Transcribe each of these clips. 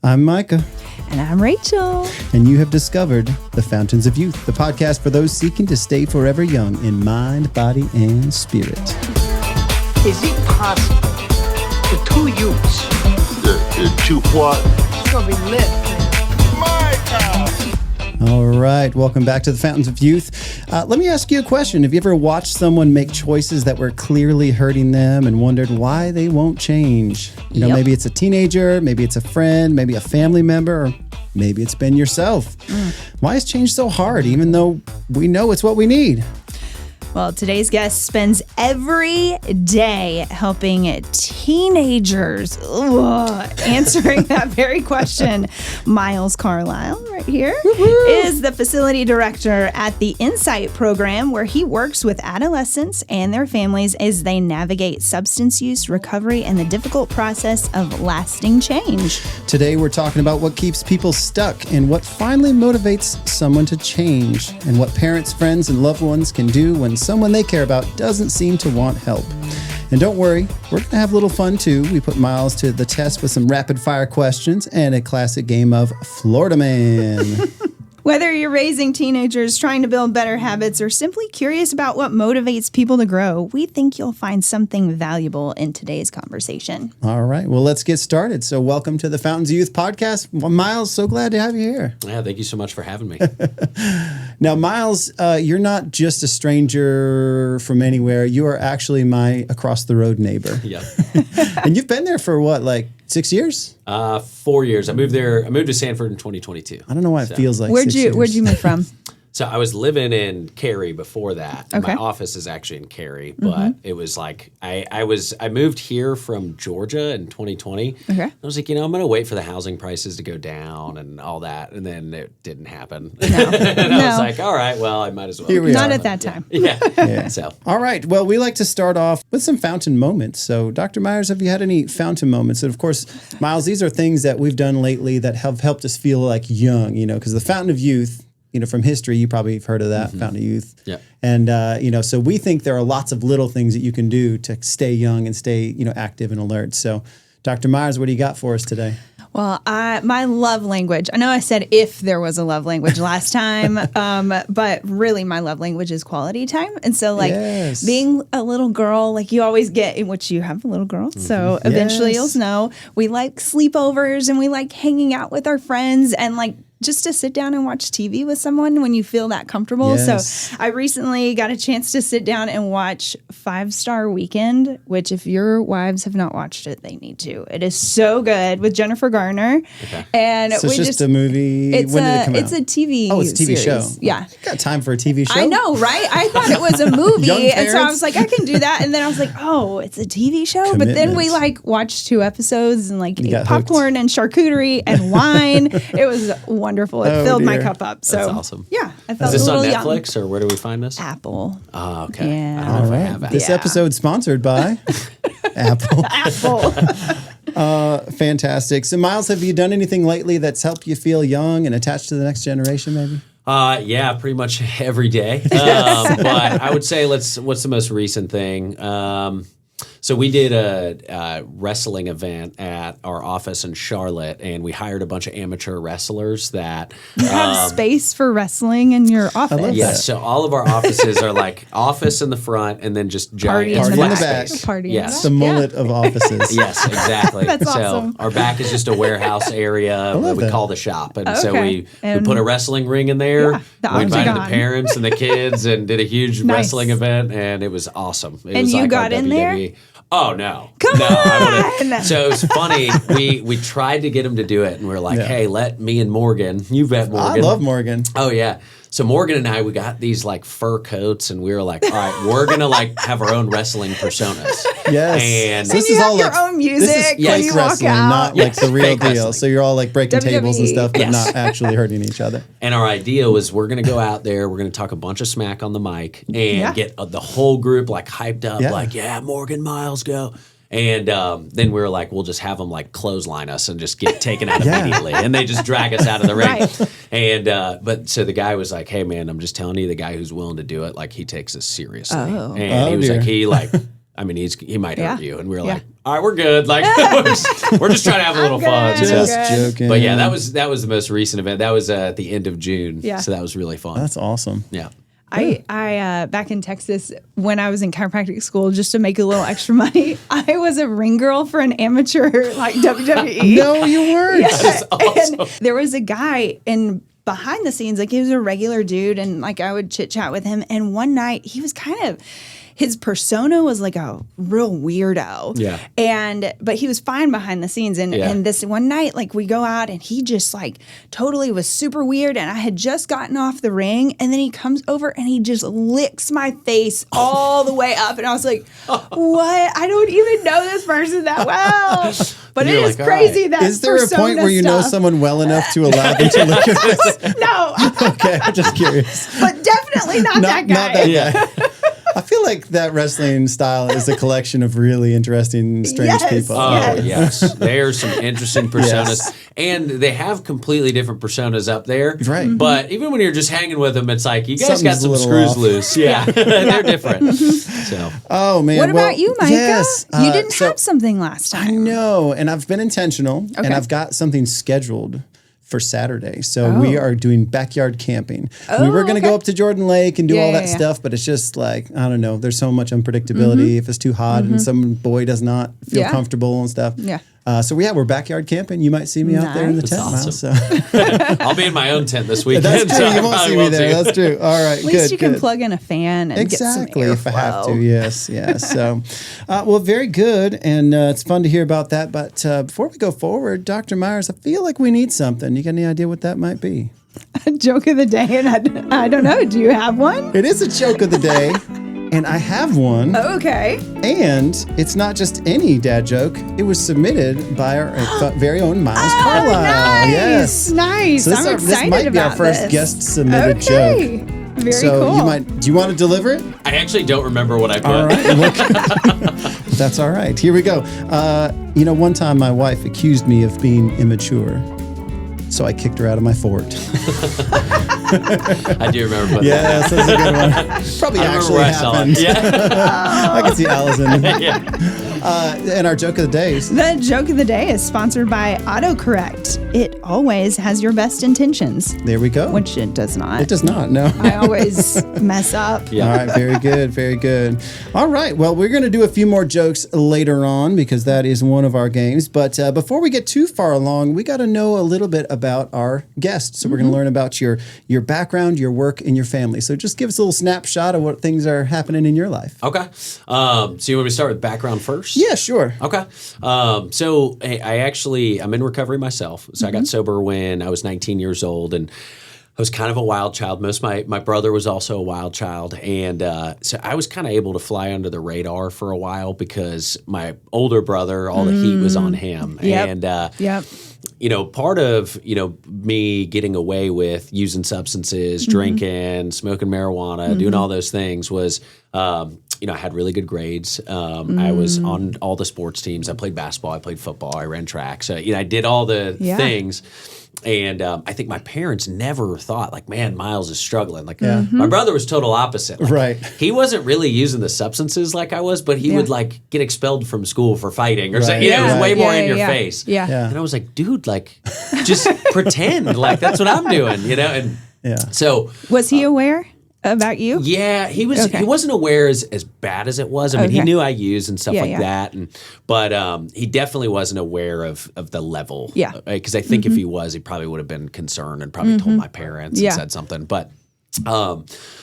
I'm Micah. And I'm Rachel. And you have discovered The Fountains of Youth, the podcast for those seeking to stay forever young in mind, body, and spirit. Is it possible the two youths? The two what? It's gonna be lit. Micah! All right, welcome back to The Fountains of Youth. Let me ask you a question. Have you ever watched someone make choices that were clearly hurting them and wondered why they won't change? You know, maybe it's a teenager, maybe it's a friend, maybe a family member, or maybe it's been yourself. Why is change so hard, even though we know it's what we need? Well, today's guest spends every day helping teenagers answering that very question. Miles Carlisle, right here, is the facility director at the Insight program, where he works with adolescents and their families as they navigate substance use, recovery, and the difficult process of lasting change. Today, we're talking about what keeps people stuck and what finally motivates someone to change, and what parents, friends, and loved ones can do when someone they care about doesn't seem to want help. And don't worry, we're going to have a little fun too. We put Miles to the test with some rapid fire questions and a classic game of Florida Man. Whether you're raising teenagers, trying to build better habits, or simply curious about what motivates people to grow, we think you'll find something valuable in today's conversation. All right, well, let's get started. So welcome to the Fountains of Youth podcast. Well, Miles, so glad to have you here. Yeah, thank you so much for having me. Now, Miles, you're not just a stranger from anywhere. You are actually my across-the-road neighbor. Yeah. And you've been there for what, like 6 years? 4 years. I moved to Sanford in 2022. I don't know why it feels like Where'd 6 years. you move from? So I was living in Cary before that. Okay. My office is actually in Cary, but it was like I moved here from Georgia in 2020. Okay. I was like, I'm going to wait for the housing prices to go down and all that, and then it didn't happen. No. And I was like, all right, well, I might as well. Here we Not are. at that time. Yeah. So All right. Well, we like to start off with some fountain moments. So, Dr. Myers, have you had any fountain moments? And of course, Miles, these are things that we've done lately that have helped us feel like young, because the Fountain of Youth, from history, you probably have heard of that, Fountain of Youth. Yeah. And, so we think there are lots of little things that you can do to stay young and stay, active and alert. So, Dr. Myers, what do you got for us today? Well, my love language, I know I said if there was a love language last time, but really my love language is quality time. And so being a little girl, you always get, in which you have a little girl. So eventually you'll know, we like sleepovers and we like hanging out with our friends and just to sit down and watch TV with someone when you feel that comfortable. Yes. So I recently got a chance to sit down and watch 5 Star Weekend, which if your wives have not watched it, they need to. It is so good with Jennifer Garner. Okay. And So it's just a movie. When did it come out? It's a TV Oh, it's a TV series. show. Yeah. You got time for a TV show? I know, right? I thought it was a movie. Young And so I parents. was like, I can do that. And then I was like, oh, it's a TV show. But then we watched 2 episodes and ate got popcorn and charcuterie and wine. It was wonderful. It filled my cup up. So that's awesome. Yeah. I felt is this a on little Netflix or where do we find this? Apple. Oh, okay. Yeah. I don't know if I have that. This episode sponsored by Apple. Apple. Fantastic. So, Miles, have you done anything lately that's helped you feel young and attached to the next generation, maybe? Yeah, pretty much every day. But I would say what's the most recent thing? So we did a wrestling event at our office in Charlotte, and we hired a bunch of amateur wrestlers that You have space for wrestling in your office. love yeah. that. So all of our offices are office in the front, and then just giant Party in the flat back. space. Party in Yes. The mullet of offices. Yes, exactly. That's so awesome. our back is just a warehouse area that love we that. call the shop. And so Okay. we And- put a wrestling ring in there. Yeah, the we invited octagon. the parents and the kids and did a huge Nice. wrestling event, and it was awesome. It And was you like got our in there? WWE. Oh, no. Come no, I on! would've- So it was funny. We tried to get them to do it, and we are like, hey, let me and Morgan, you've met Morgan. I love Morgan. Oh, yeah. So Morgan and I, we got these fur coats, and we were like, all right, we're going to have our own wrestling personas. Yes. And So And you have your own music this is when fake you walk wrestling, out. not Yes, the real fake deal. wrestling. So you're all breaking tables and WWE. stuff, but Yes. not actually hurting each other. And our idea was we're going to go out there, we're going to talk a bunch of smack on the mic and get the whole group hyped up, Morgan, Miles, go. And then we were like, we'll just have them clothesline us and just get taken out immediately. And they just drag us out of the ring. Right. And but so the guy was like, hey, man, I'm just telling you, the guy who's willing to do it, he takes us seriously. Oh. And he was dear. like, I mean, he might hurt you. And we were Yeah. like, all right, we're good. Like, we're just trying to have a little fun. good. So. Just joking. But yeah, that was the most recent event. That was at the end of June. Yeah. So that was really fun. That's awesome. Yeah. I back in Texas when I was in chiropractic school, just to make a little extra money, I was a ring girl for an amateur like WWE. No, you weren't. Yeah. awesome. And there was a guy in behind the sines, like he was a regular dude, and like I would chit chat with him. And one night he was his persona was like a real weirdo. Yeah. But he was fine behind the scenes. And this one night, like we go out and he just like totally was super weird. And I had just gotten off the ring, and then he comes over and he just licks my face all the way up. And I was like, what? I don't even know this person that well. But it You're is like, crazy all that Is there a persona point where you know stuff. someone well enough to allow them to look at this? No, Okay, I'm just curious. but definitely not that guy. Not that guy. I feel like that wrestling style is a collection of really interesting, strange Yes. people. Oh, yes. There's some interesting personas. Yes. And they have completely different personas up there. Right. Mm-hmm. But even when you're just hanging with them, it's like, you guys got Something's a some little screws off. loose. Yeah. They're different. So, Oh, man. What well, about you, Micah? Yes. You didn't so have something last I time. know, and I've been intentional, and Okay. I've got something scheduled for Saturday. So we are doing backyard camping. We were going to okay. go up to Jordan Lake and do all Yeah, that yeah. stuff, but it's just like, I don't know, there's so much unpredictability. If it's too hot and some boy does not feel Yeah. comfortable and stuff. Yeah. So we're backyard camping. You might see me out there in the Nice. tent, That's Miles. So. I'll be in my own tent this weekend. That's so true. I You won't probably see me will there. too. That's true. All right. At least good, you can good. plug in a fan and Exactly, get some if I have to. airflow. Yes, yes. So, well, very good, and it's fun to hear about that. But before we go forward, Dr. Myers, I feel like we need something. You got any idea what that might be? Joke of the day, and I don't know. Do you have one? It is a joke of the day, and I have one. Okay. And it's not just any dad joke. It was submitted by our very own Miles Carlisle. Nice. Yes. Nice. So I'm this excited might be our about first this. guest submitted Okay. joke. Very So cool. do you want to deliver it? I actually don't remember what I put. All right. That's all right. Here we go. One time my wife accused me of being immature. So I kicked her out of my fort. I do remember putting Yes, that's a good one. Probably I remember actually where I saw happened. it. Yeah. I can see Allison. Yeah. And our joke of the day is The joke of the day is sponsored by AutoCorrect. It always has your best intentions, there we go. which it does not. It does not, no. I always mess up. Yeah. All right, very good, very good. All right, well, we're going to do a few more jokes later on because that is one of our games. But before we get too far along, we got to know a little bit about our guests. So we're going to learn about your background, your work, and your family. So just give us a little snapshot of what things are happening in your life. Okay. So you want me to start with background first? Yeah, sure. Okay. So I'm in recovery myself. So I got sober when I was 19 years old, and I was kind of a wild child. My brother was also a wild child. And so I was kind of able to fly under the radar for a while because my older brother, all the heat was on him. Yep. And, Yep. part of, me getting away with using substances, drinking, smoking marijuana, doing all those things was, I had really good grades. I was on all the sports teams. I played basketball. I played football. I ran track. So, I did all the things. And I think my parents never thought, like, man, Miles is struggling. Like, my brother was total opposite. Like, Right. He wasn't really using the substances like I was, but he would, like, get expelled from school for fighting or something. Right. It was way more in your yeah. face. Yeah. Yeah. And I was like, dude, like, just pretend like that's what I'm doing, And Yeah. so, Was he aware about you? yeah, he was. Okay. He wasn't aware as bad as it was. I mean, he Okay. knew I used and stuff Yeah, like yeah. that, but he definitely wasn't aware of the level. Yeah. Because I think if he was, he probably would have been concerned and probably told my parents Yeah. and said something. But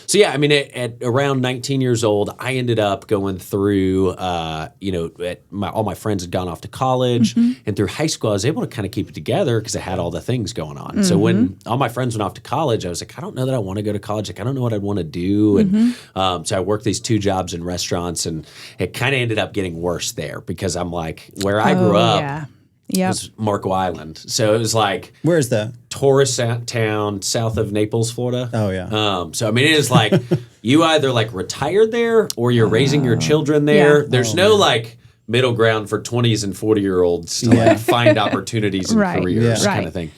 so yeah, I mean, at around 19 years old, I ended up going through, all my friends had gone off to college, and through high school, I was able to kind of keep it together because I had all the things going on. So when all my friends went off to college, I was like, I don't know that I want to go to college. Like, I don't know what I'd want to do. And so I worked these 2 jobs in restaurants, and it kind of ended up getting worse there because I'm like, where I grew up Yeah. Yep. was Marco Island. So it was like Where is that? tourist town south of Naples, Florida. Oh, yeah. So I mean, it is like you either like retired there or you're raising your children there. Yeah. There's no like middle ground for 20s and 40-year-olds to like find opportunities and Right. careers Yeah. kind Right. of thing.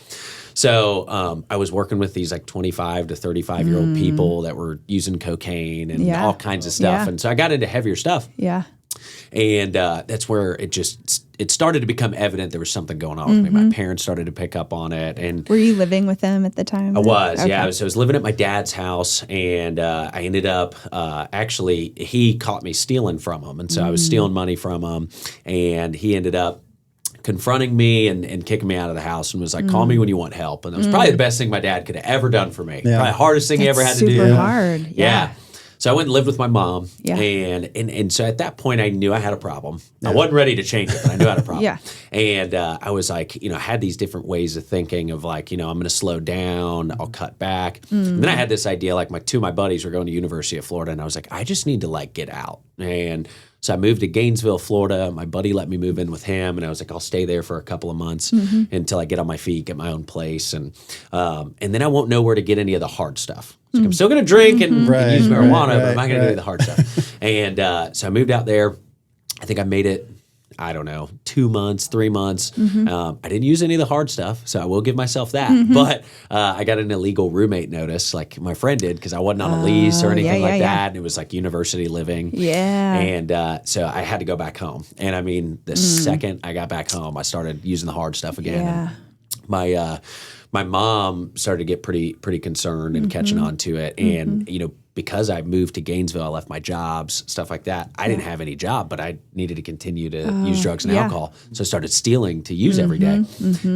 So I was working with these like 25 to 35-year-old people that were using cocaine and Yeah. all kinds of stuff. Yeah. And so I got into heavier stuff. Yeah. And that's where it started to become evident there was something going on with me. My parents started to pick up on it. And were you living with them at the time? I was, Okay. yeah. I was living at my dad's house, and I ended up actually, he caught me stealing from him. And so I was stealing money from him, and he ended up confronting me and kicking me out of the house and was like, call me when you want help. And that was probably the best thing my dad could have ever done for me. Yeah. Probably the hardest thing he ever had to do. Super hard. Yeah. So I went and lived with my mom. Yeah. And so at that point, I knew I had a problem. I wasn't ready to change it, but I knew I had a problem. Yeah. And I was like, I had these different ways of thinking of like, I'm going to slow down, I'll cut back. And then I had this idea, like two of my buddies were going to University of Florida, and I was like, I just need to like get out. And so I moved to Gainesville, Florida. My buddy let me move in with him, and I was like, I'll stay there for a couple of months until I get on my feet, get my own place, and then I won't know where to get any of the hard stuff. Like, I'm still going to drink and use marijuana, but I'm not going to do the hard stuff. And so I moved out there. I think I made it, I don't know, 2 months, 3 months. I didn't use any of the hard stuff, so I will give myself that. But I got an illegal roommate notice, like my friend did, because I wasn't on a lease or anything like that. And it was like university living. Yeah. And so I had to go back home. And I mean, the second I got back home, I started using the hard stuff again. Yeah. And my mom started to get pretty concerned and catching on to it. And, because I moved to Gainesville, I left my jobs, stuff like that. I didn't have any job, but I needed to continue to use drugs and alcohol. So I started stealing to use every day.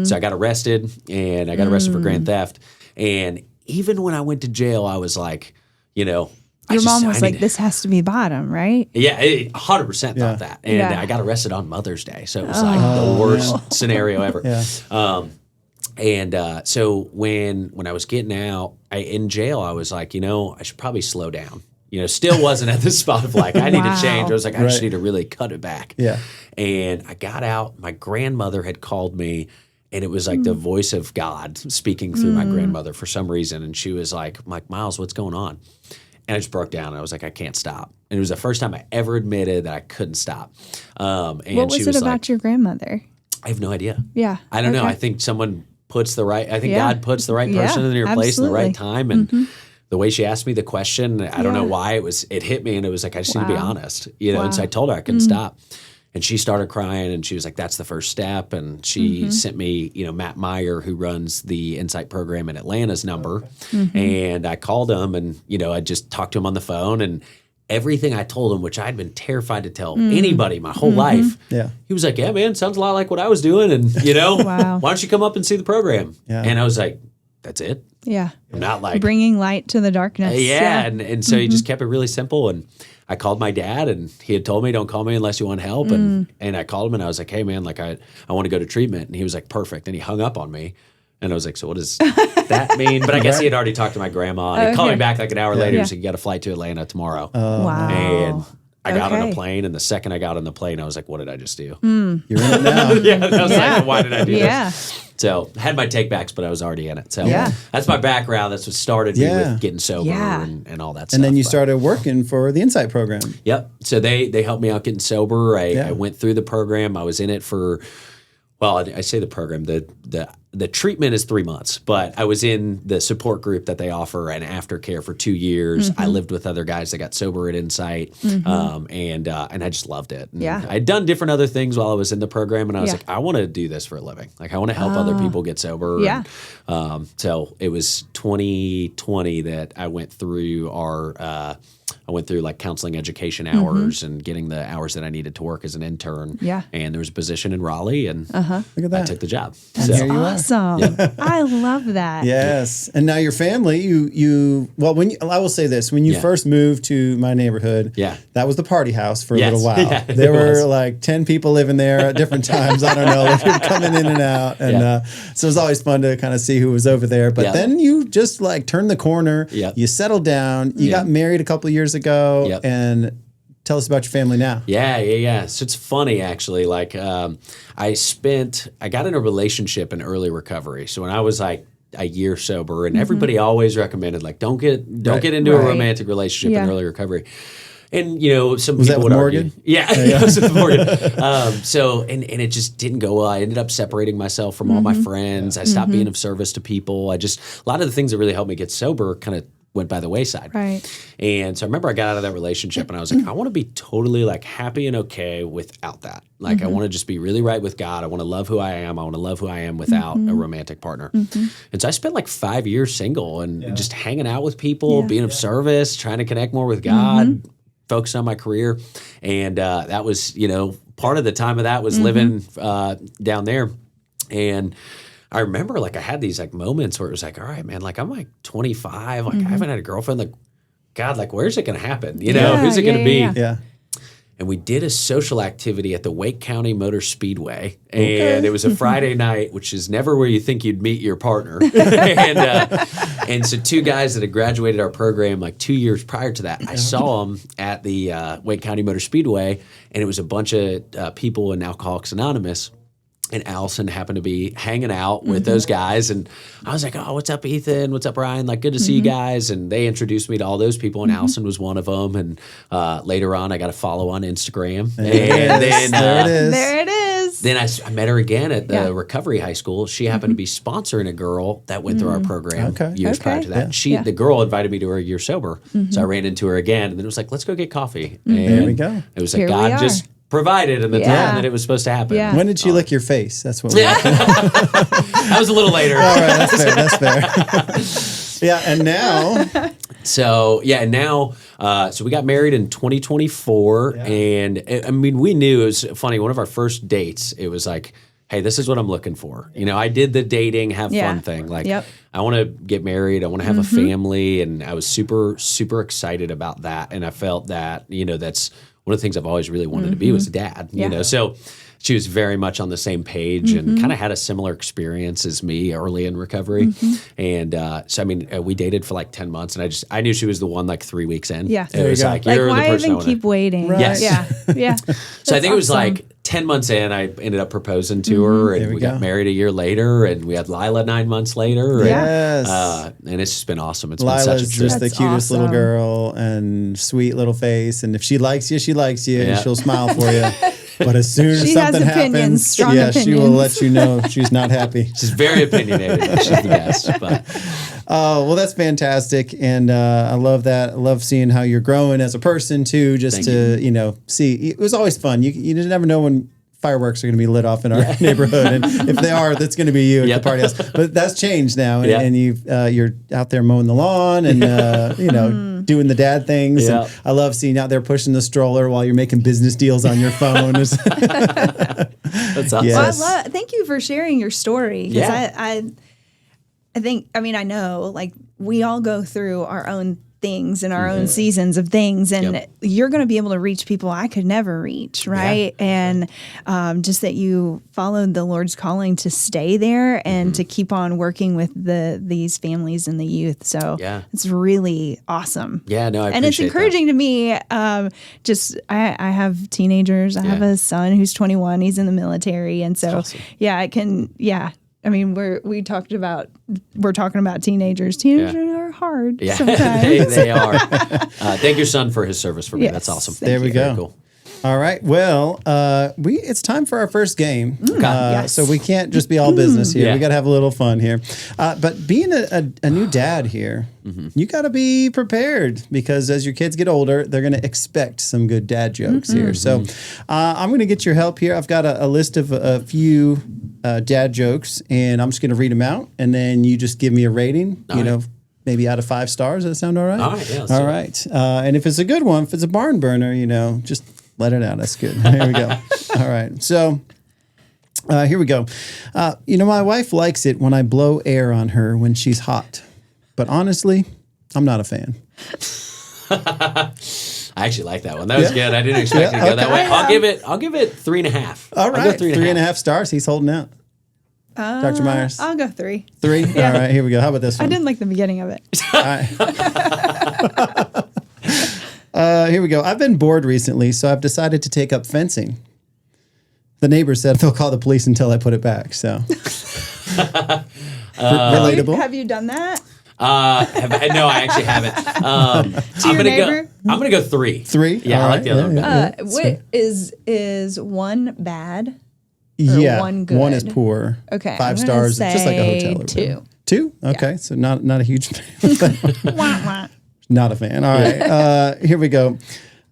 So I got arrested, and I got arrested for grand theft. And even when I went to jail, I was like, Your mom was like, this has to be bottom, right? Yeah, 100% thought that. And I got arrested on Mother's Day. So it was like the worst scenario ever. And so when I was getting out, in jail, I was like, I should probably slow down. Still wasn't at the spot of like, I need to change. I was like, I just need to really cut it back. Yeah. And I got out. My grandmother had called me, and it was like the voice of God speaking through my grandmother for some reason. And she was like, Miles, what's going on? And I just broke down. And I was like, I can't stop. And it was the first time I ever admitted that I couldn't stop. And what was it about your grandmother? I have no idea. Yeah. I don't know. I think someone puts the right, God puts the right person in your place in the right time. And the way she asked me the question, I don't know why it hit me. And it was like, I just need to be honest, And so I told her I couldn't stop. And she started crying, and she was like, that's the first step. And she sent me, Matt Meyer, who runs the Insight program in Atlanta's number. And I called him, and, I just talked to him on the phone, and everything I told him, which I'd been terrified to tell anybody my whole life. Yeah. He was like, yeah, man, sounds a lot like what I was doing. And, why don't you come up and see the program? Yeah. And I was like, that's it? Yeah. I'm not like bringing light to the darkness. Yeah. And so he just kept it really simple. And I called my dad, and he had told me, don't call me unless you want help. And I called him, and I was like, hey, man, like I want to go to treatment. And he was like, perfect. And he hung up on me. And I was like, so what does that mean? But I guess he had already talked to my grandma. And he called me back like an hour later and said, you got a flight to Atlanta tomorrow. Wow. And I got on a plane. And the second I got on the plane, I was like, what did I just do? You're in it now. I was like, why did I do this? So I had my takebacks, but I was already in it. So that's my background. That's what started me with getting sober and all that stuff. And then you started working for the Insight program. Yep. So they helped me out getting sober. I went through the program. I was in it for... Well, I say the program, the treatment is 3 months, but I was in the support group that they offer and aftercare for 2 years. I lived with other guys that got sober at Insight, and I just loved it. And I'd done different other things while I was in the program, and I was like, I want to do this for a living. Like, I want to help other people get sober. Yeah. And, so it was 2020 that I went through like counseling education hours and getting the hours that I needed to work as an intern. Yeah. And there was a position in Raleigh, and look at that. I took the job. That's awesome. I love that. Yes. And now your family, I will say this, when you first moved to my neighborhood, that was the party house for a little while. Yeah, there were like 10 people living there at different times. I don't know, like you're coming in and out. And so it was always fun to kind of see who was over there. But then you just like turned the corner, you settled down, you got married a couple of years ago, and tell us about your family now. Yeah. So it's funny, actually. Like, I got in a relationship in early recovery. So when I was like a year sober, and everybody always recommended, like, don't get into a romantic relationship in early recovery. And, some people would argue. Yeah, it was with Morgan. So it just didn't go well. I ended up separating myself from all my friends. I stopped being of service to people. A lot of the things that really helped me get sober kind of went by the wayside. Right. And so I remember I got out of that relationship and I was like, I want to be totally like happy and okay without that. Like I want to just be really right with God. I want to love who I am. I want to love who I am without a romantic partner. And so I spent like 5 years single and just hanging out with people, being of service, trying to connect more with God, focus on my career. And that was, part of the time of that was living down there. And I remember like I had these like moments where it was like, all right, man, like I'm like 25, like I haven't had a girlfriend. Like, God, like where's it going to happen? Who's it going to be? Yeah. And we did a social activity at the Wake County Motor Speedway. And it was a Friday night, which is never where you think you'd meet your partner. and so 2 guys that had graduated our program like 2 years prior to that, I saw them at the Wake County Motor Speedway. And it was a bunch of people in Alcoholics Anonymous. And Allison happened to be hanging out with those guys. And I was like, oh, what's up, Ethan? What's up, Ryan? Like, good to see you guys. And they introduced me to all those people. And Allison was one of them. And later on, I got a follow on Instagram. And then There it is. Then I met her again at the Recovery High School. She happened to be sponsoring a girl that went through our program years prior to that. The girl invited me to her year sober. So I ran into her again. And then it was like, let's go get coffee. And there we go. It was like, God just provided in the time that it was supposed to happen. Yeah. When did she lick your face? That's what we're That was a little later. All right, that's fair. Yeah, and now. So we got married in 2024, and I mean, we knew it was funny. One of our first dates, it was like, hey, this is what I'm looking for. I did the dating, have fun thing. Like, I want to get married. I want to have a family, and I was super, super excited about that. And I felt that, that's one of the things I've always really wanted to be was a dad, So she was very much on the same page and kind of had a similar experience as me early in recovery. And so, I mean, we dated for like 10 months and I knew she was the one like 3 weeks in. Yeah. It was like, you're why the person even keep waiting? Right. Yes. Yeah. So I think it was like 10 months in, I ended up proposing to her and we got married a year later and we had Lila 9 months later. Yes. And it's just been awesome. It's Lila's been such a trip. just the cutest little girl and sweet little face. And if she likes you, she likes you and she'll smile for you. But as soon as something happens, strong she opinions. will let you know she's not happy. She's very opinionated. She's the best. But Oh, well, that's fantastic. And I love that. I love seeing how you're growing as a person too, just to see. It was always fun. You just never know when fireworks are going to be lit off in our neighborhood. And if they are, that's going to be you at the party house. But that's changed now. And you're out there mowing the lawn and, doing the dad things. Yeah. And I love seeing you out there pushing the stroller while you're making business deals on your phone. That's awesome. Yes. Well, thank you for sharing your story. Because I think, I know, like, we all go through our own things and our own seasons of things, and you're going to be able to reach people I could never reach, right? And just that you followed the Lord's calling to stay there and to keep on working with these families and the youth. So it's really awesome. Yeah, no, I appreciate and it's encouraging to me. I have teenagers. I have a son who's 21. He's in the military, and so it can. I mean, we're talking about teenagers. Teenagers are hard sometimes. they are. Thank your son for his service for me. That's awesome. There we go. Very cool. All right. Well, it's time for our first game. Yes. So we can't just be all business here. We got to have a little fun here. But being a new dad here, you got to be prepared because as your kids get older, they're going to expect some good dad jokes here. So I'm going to get your help here. I've got a list of a few dad jokes, and I'm just going to read them out, and then you just give me a rating. Maybe out of 5 stars. Does that sound all right? All right. Yeah. All right. And if it's a good one, if it's a barn burner, just let it out. That's good. Here we go. All right. So here we go. My wife likes it when I blow air on her when she's hot. But honestly, I'm not a fan. I actually like that one. That was good. I didn't expect it to go that way. I'll give it 3.5. All right. 3.5 stars. He's holding out. Dr. Myers. I'll go 3. 3? All right. Here we go. How about this one? I didn't like the beginning of it. All right. Here we go. I've been bored recently, so I've decided to take up fencing. The neighbors said they'll call the police until I put it back. So relatable. Have you done that? No, I actually haven't. I'm gonna go 3. 3? Yeah, I like the other one. What is 1 bad? Yeah, one good? 1 is poor. Okay, 5 I'm gonna stars. It's just like a say hotel. 2. 2? Okay, so not a huge fan. Wah, wah. Not a fan. All right, here we go.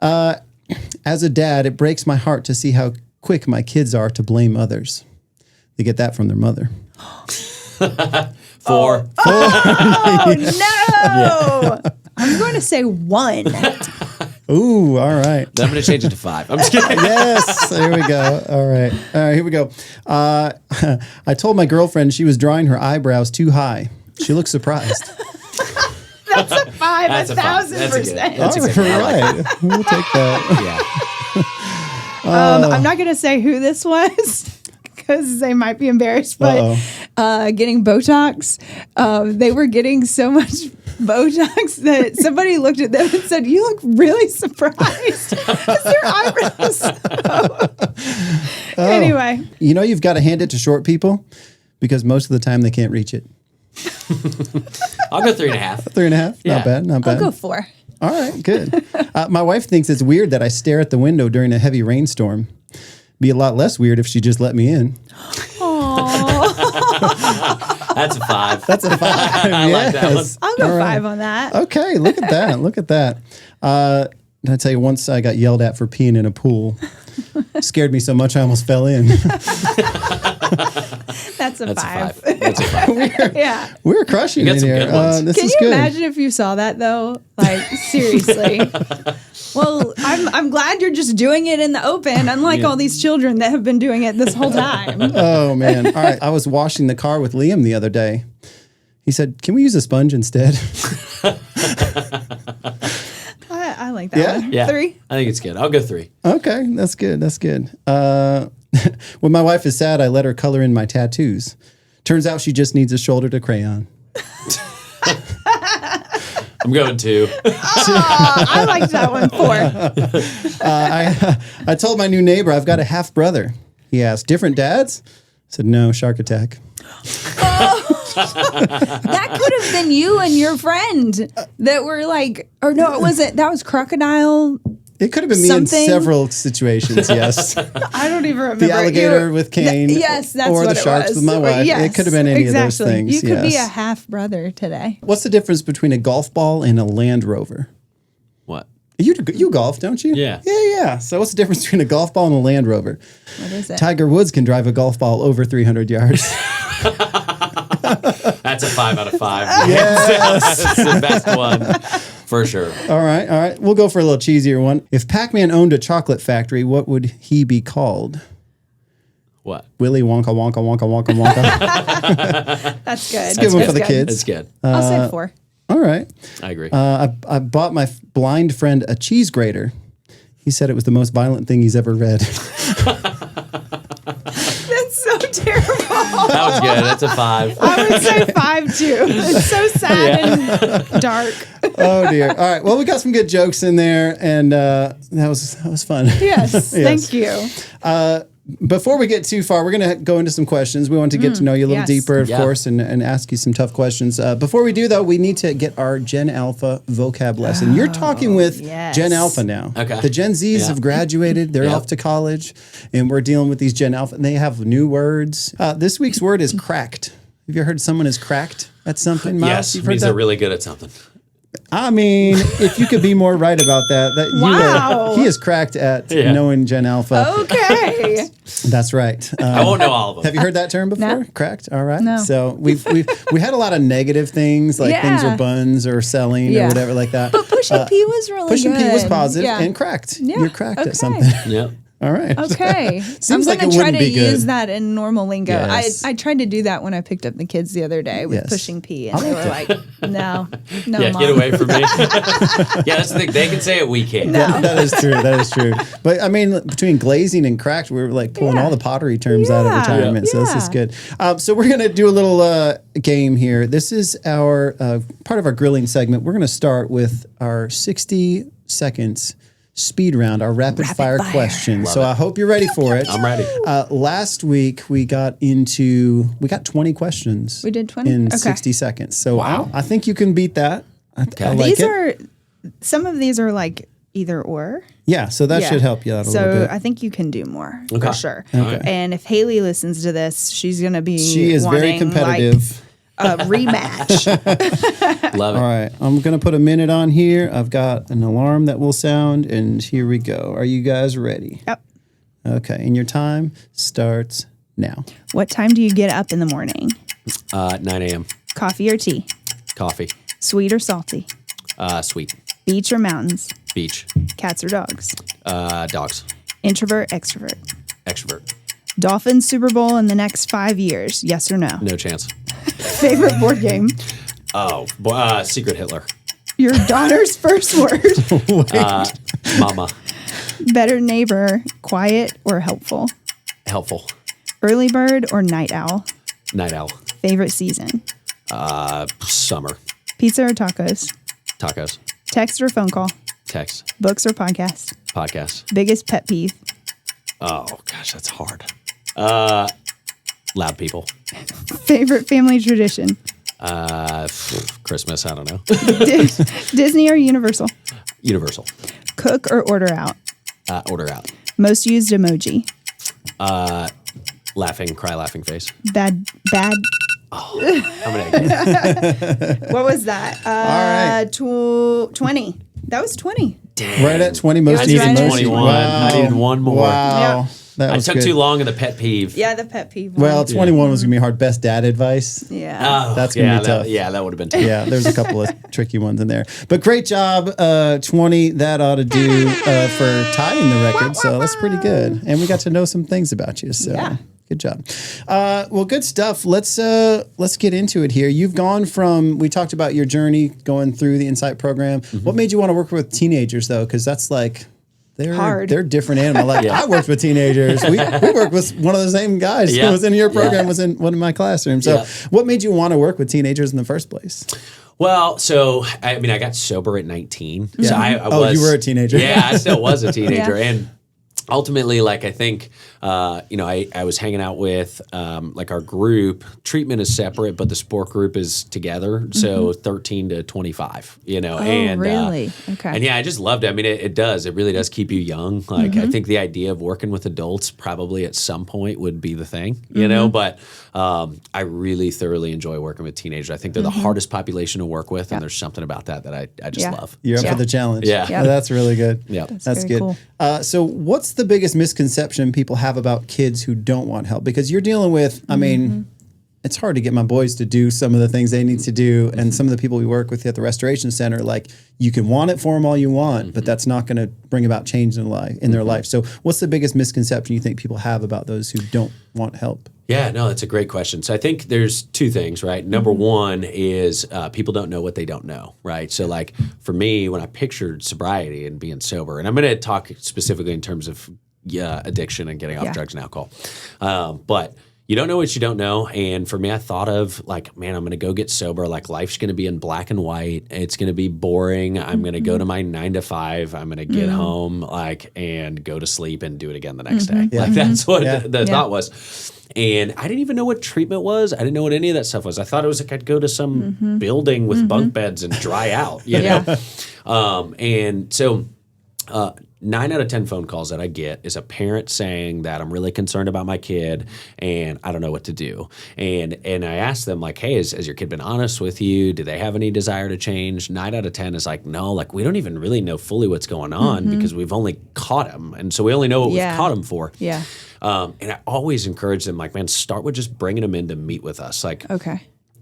As a dad, it breaks my heart to see how quick my kids are to blame others. They get that from their mother. 4. Oh, no. I'm going to say 1. Ooh, all right. Then I'm going to change it to 5. I'm just kidding. Yes, there we go. All right, here we go. I told my girlfriend she was drawing her eyebrows too high. She looked surprised. That's a 5, That's a 5. That's a good. 1,000%. That's a good. I like All right, we'll take that. Yeah. I'm not going to say who this was because they might be embarrassed, but getting Botox, they were getting so much Botox that somebody looked at them and said, "You look really surprised." Because their eyebrows. Anyway. You know you've got to hand it to short people because most of the time they can't reach it. I'll go 3.5. 3.5? Yeah. Not bad, not bad. I'll go 4. All right, good. My wife thinks it's weird that I stare at the window during a heavy rainstorm. Be a lot less weird if she just let me in. That's a 5. That's a 5. I like that one. I'll go All 5 on that. Okay, look at that. Look at that. I tell you, once I got yelled at for peeing in a pool. Scared me so much I almost fell in. That's a 5. That's a 5. Yeah. We're crushing You got it some here. good ones. This Can is you good. imagine if you saw that though? Like seriously. Well, I'm glad you're just doing it in the open, unlike all these children that have been doing it this whole time. Oh man! All right, I was washing the car with Liam the other day. He said, "Can we use a sponge instead?" I like that Yeah? one. Yeah. 3. I think it's good. I'll go 3. Okay, that's good. That's good. When my wife is sad, I let her color in my tattoos. Turns out she just needs a shoulder to crayon. I'm going 2. I liked that one. 4. I told my new neighbor I've got a half brother. He asked, "Different dads?" I said, "No, shark attack." That could have been you and your friend that were like, or no, it wasn't. That was crocodile. It could have been Something? me in several situations. Yes, I don't even remember. the alligator with Cain. Yes, that's or what the it sharks was. with my wife. Yes, it could have been any of those things. You could be yes. a half brother today. What's the difference between a golf ball and a Land Rover? What? You golf, don't you? Yeah. Yeah. So what's the difference between a golf ball and a Land Rover? What is it? Tiger Woods can drive a golf ball over 300 yards. That's a 5 out of 5. Yes. That's the best one. For sure. All right. We'll go for a little cheesier one. If Pac-Man owned a chocolate factory, what would he be called? What? Willy Wonka, Wonka, Wonka, Wonka, Wonka. That's good. It's a good one for the kids. It's good. I'll say 4. All right. I agree. I bought my blind friend a cheese grater. He said it was the most violent thing he's ever read. That's so terrible. That was good. That's a 5. I would say 5 too. It's so sad and dark. Oh dear. All right. Well, we got some good jokes in there, and that was fun. Yes. Thank you. Before we get too far, we're going to go into some questions. We want to get to know you a little yes. deeper, of Yeah. course, and ask you some tough questions. Before we do, though, we need to get our Gen Alpha vocab lesson. You're talking with yes. Gen Alpha now. Okay. The Gen Zs Yeah. have graduated. They're Yep. off to college, and we're dealing with these Gen Alpha. And they have new words. This week's word is cracked. Have you ever heard someone is cracked at something, Miles? Yes. You've It heard means that? they're really good at something. I mean, if you could be more right about that, Wow. he is cracked at Yeah. knowing Gen Alpha. Okay. That's right. I won't know all of them. Have you heard that term before? No. Cracked. All right. No. So we had a lot of negative things like things Yeah. are buns or selling or Yeah. whatever like that. But pushing P was really Pushing good. P was positive Yeah. and cracked. Yeah. You're cracked Okay. at something. Yeah. All right. Okay. I'm Seems like going it to try wouldn't to be good. use that in normal lingo. Yes. I tried to do that when I picked up the kids the other day with Yes. pushing P, and I they like were like, no, Yeah, Mom. get away from me. Yeah, that's the thing. They can say it, we can't. That is true. That is true. But I mean, between glazing and cracked, we're like pulling Yeah. all the pottery terms out of Yeah. retirement. So this is Yeah. good. So we're going to do a little game here. This is our part of our grilling segment. We're going to start with our 60 seconds speed round, our rapid fire questions. So I hope you're ready for it. I'm ready. Last week we got 20 questions. We did 20? in Okay. 60 seconds. So Wow. I think you can beat that. I like These it. are, some of these are like either or. Yeah, so that Yeah. should help you out a little So bit. I think you can do more Okay. for sure. Okay. And if Haley listens to this, she's going to be She is very wanting, competitive. rematch. Love it. All right, I'm going to put a minute on here. I've got an alarm that will sound, and here we go. Are you guys ready? Yep. Okay, and your time starts now. What time do you get up in the morning? 9 a.m. Coffee or tea? Coffee. Sweet or salty? Sweet. Beach or mountains? Beach. Cats or dogs? Dogs. Introvert, extrovert? Extrovert. Dolphins Super Bowl in the next 5 years? Yes or no? No chance. Favorite board game? Secret Hitler. Your daughter's first word? Mama. Better neighbor, quiet or helpful? Helpful. Early bird or night owl? Night owl. Favorite season? Summer. Pizza or tacos? Tacos. Text or phone call? Text. Books or podcast? Podcast. Biggest pet peeve? Oh, gosh, that's hard. Loud people. Favorite family tradition? Christmas, I don't know. Disney or Universal? Universal. Cook or order out? Order out. Most used emoji? Cry laughing face. Bad. I'm gonna What was that? All right. 20. That was 20. Right at 20, most I used needed emoji. 21. I needed one more. Wow. Yeah. That I was took good. too long in the pet peeve. Yeah, the pet peeve one. Well, 21 was going to be hard. Best dad advice. Yeah. Oh, That's gonna yeah, be tough. that would have been tough. Yeah, there's a couple of tricky ones in there. But great job, 20. That ought to do for tying the record. So that's pretty good. And we got to know some things about you. So Yeah. good job. Well, good stuff. Let's get into it here. You've gone from, we talked about your journey going through the Insight program. What made you want to work with teenagers though? Because that's like, Hard. They're different animal. Like I worked with teenagers. We worked with one of the same guys who was in your program, was in one of my classrooms. So what made you want to work with teenagers in the first place? Well, so I mean, I got sober at 19. So I was. You were a teenager. Yeah, I still was a teenager, Yeah. and ultimately, like I think, I was hanging out with like our group. Treatment is separate, but the sport group is together. So 13 to 25. And really? Okay. And yeah, I just loved it. I mean, it does. It really does keep you young. Like I think the idea of working with adults probably at some point would be the thing. But I really thoroughly enjoy working with teenagers. I think they're the hardest population to work with, and there's something about that I just love. You're up for the challenge. Yeah. Yeah. That's really good. Yeah. That's very good. cool. So what's the biggest misconception people have about kids who don't want help? Because you're dealing with, I mean, it's hard to get my boys to do some of the things they need to do. And some of the people we work with at the Restoration Center, like you can want it for them all you want, but that's not going to bring about change in their life. So what's the biggest misconception you think people have about those who don't want help? Yeah, no, that's a great question. So I think there's two things, right? Number one is people don't know what they don't know, right? So like for me, when I pictured sobriety and being sober, and I'm going to talk specifically in terms of addiction and getting off drugs and alcohol, but you don't know what you don't know. And for me, I thought of like, man, I'm going to go get sober. Like life's going to be in black and white. It's going to be boring. I'm going to go to my 9 to 5. I'm going to get home and go to sleep and do it again the next day. Like that's what the thought was. And I didn't even know what treatment was. I didn't know what any of that stuff was. I thought it was like I'd go to some building with bunk beds and dry out, you know? And so 9 out of 10 phone calls that I get is a parent saying that I'm really concerned about my kid and I don't know what to do. And I ask them like, hey, has your kid been honest with you? Do they have any desire to change? 9 out of 10 is like, no, like we don't even really know fully what's going on because we've only caught him. And so we only know what we've caught him for. Yeah. And I always encourage them like, man, start with just bringing them in to meet with us. Like, Okay.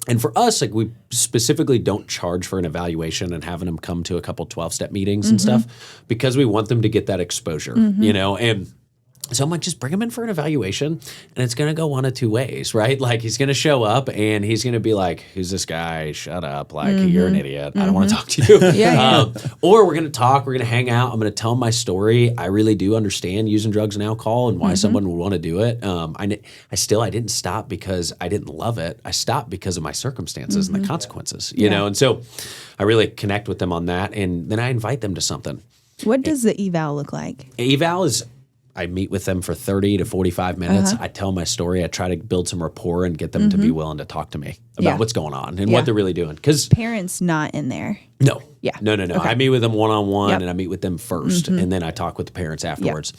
and for us, like we specifically don't charge for an evaluation and having them come to a couple 12-step meetings and stuff because we want them to get that exposure, you know? And so I'm like, just bring him in for an evaluation and it's going to go one of two ways, right? Like he's going to show up and he's going to be like, who's this guy? Shut up. Like you're an idiot. I don't want to talk to you. Or we're going to talk, we're going to hang out. I'm going to tell him my story. I really do understand using drugs and alcohol and why someone would want to do it. I didn't stop because I didn't love it. I stopped because of my circumstances and the consequences, you know? And so I really connect with them on that. And then I invite them to something. What does the eval look like? Eval is, I meet with them for 30 to 45 minutes. I tell my story. I try to build some rapport and get them to be willing to talk to me about what's going on and what they're really doing. Because Parents not in there. no. Yeah. No. Okay. I meet with them one-on-one Yep. and I meet with them first and then I talk with the parents afterwards.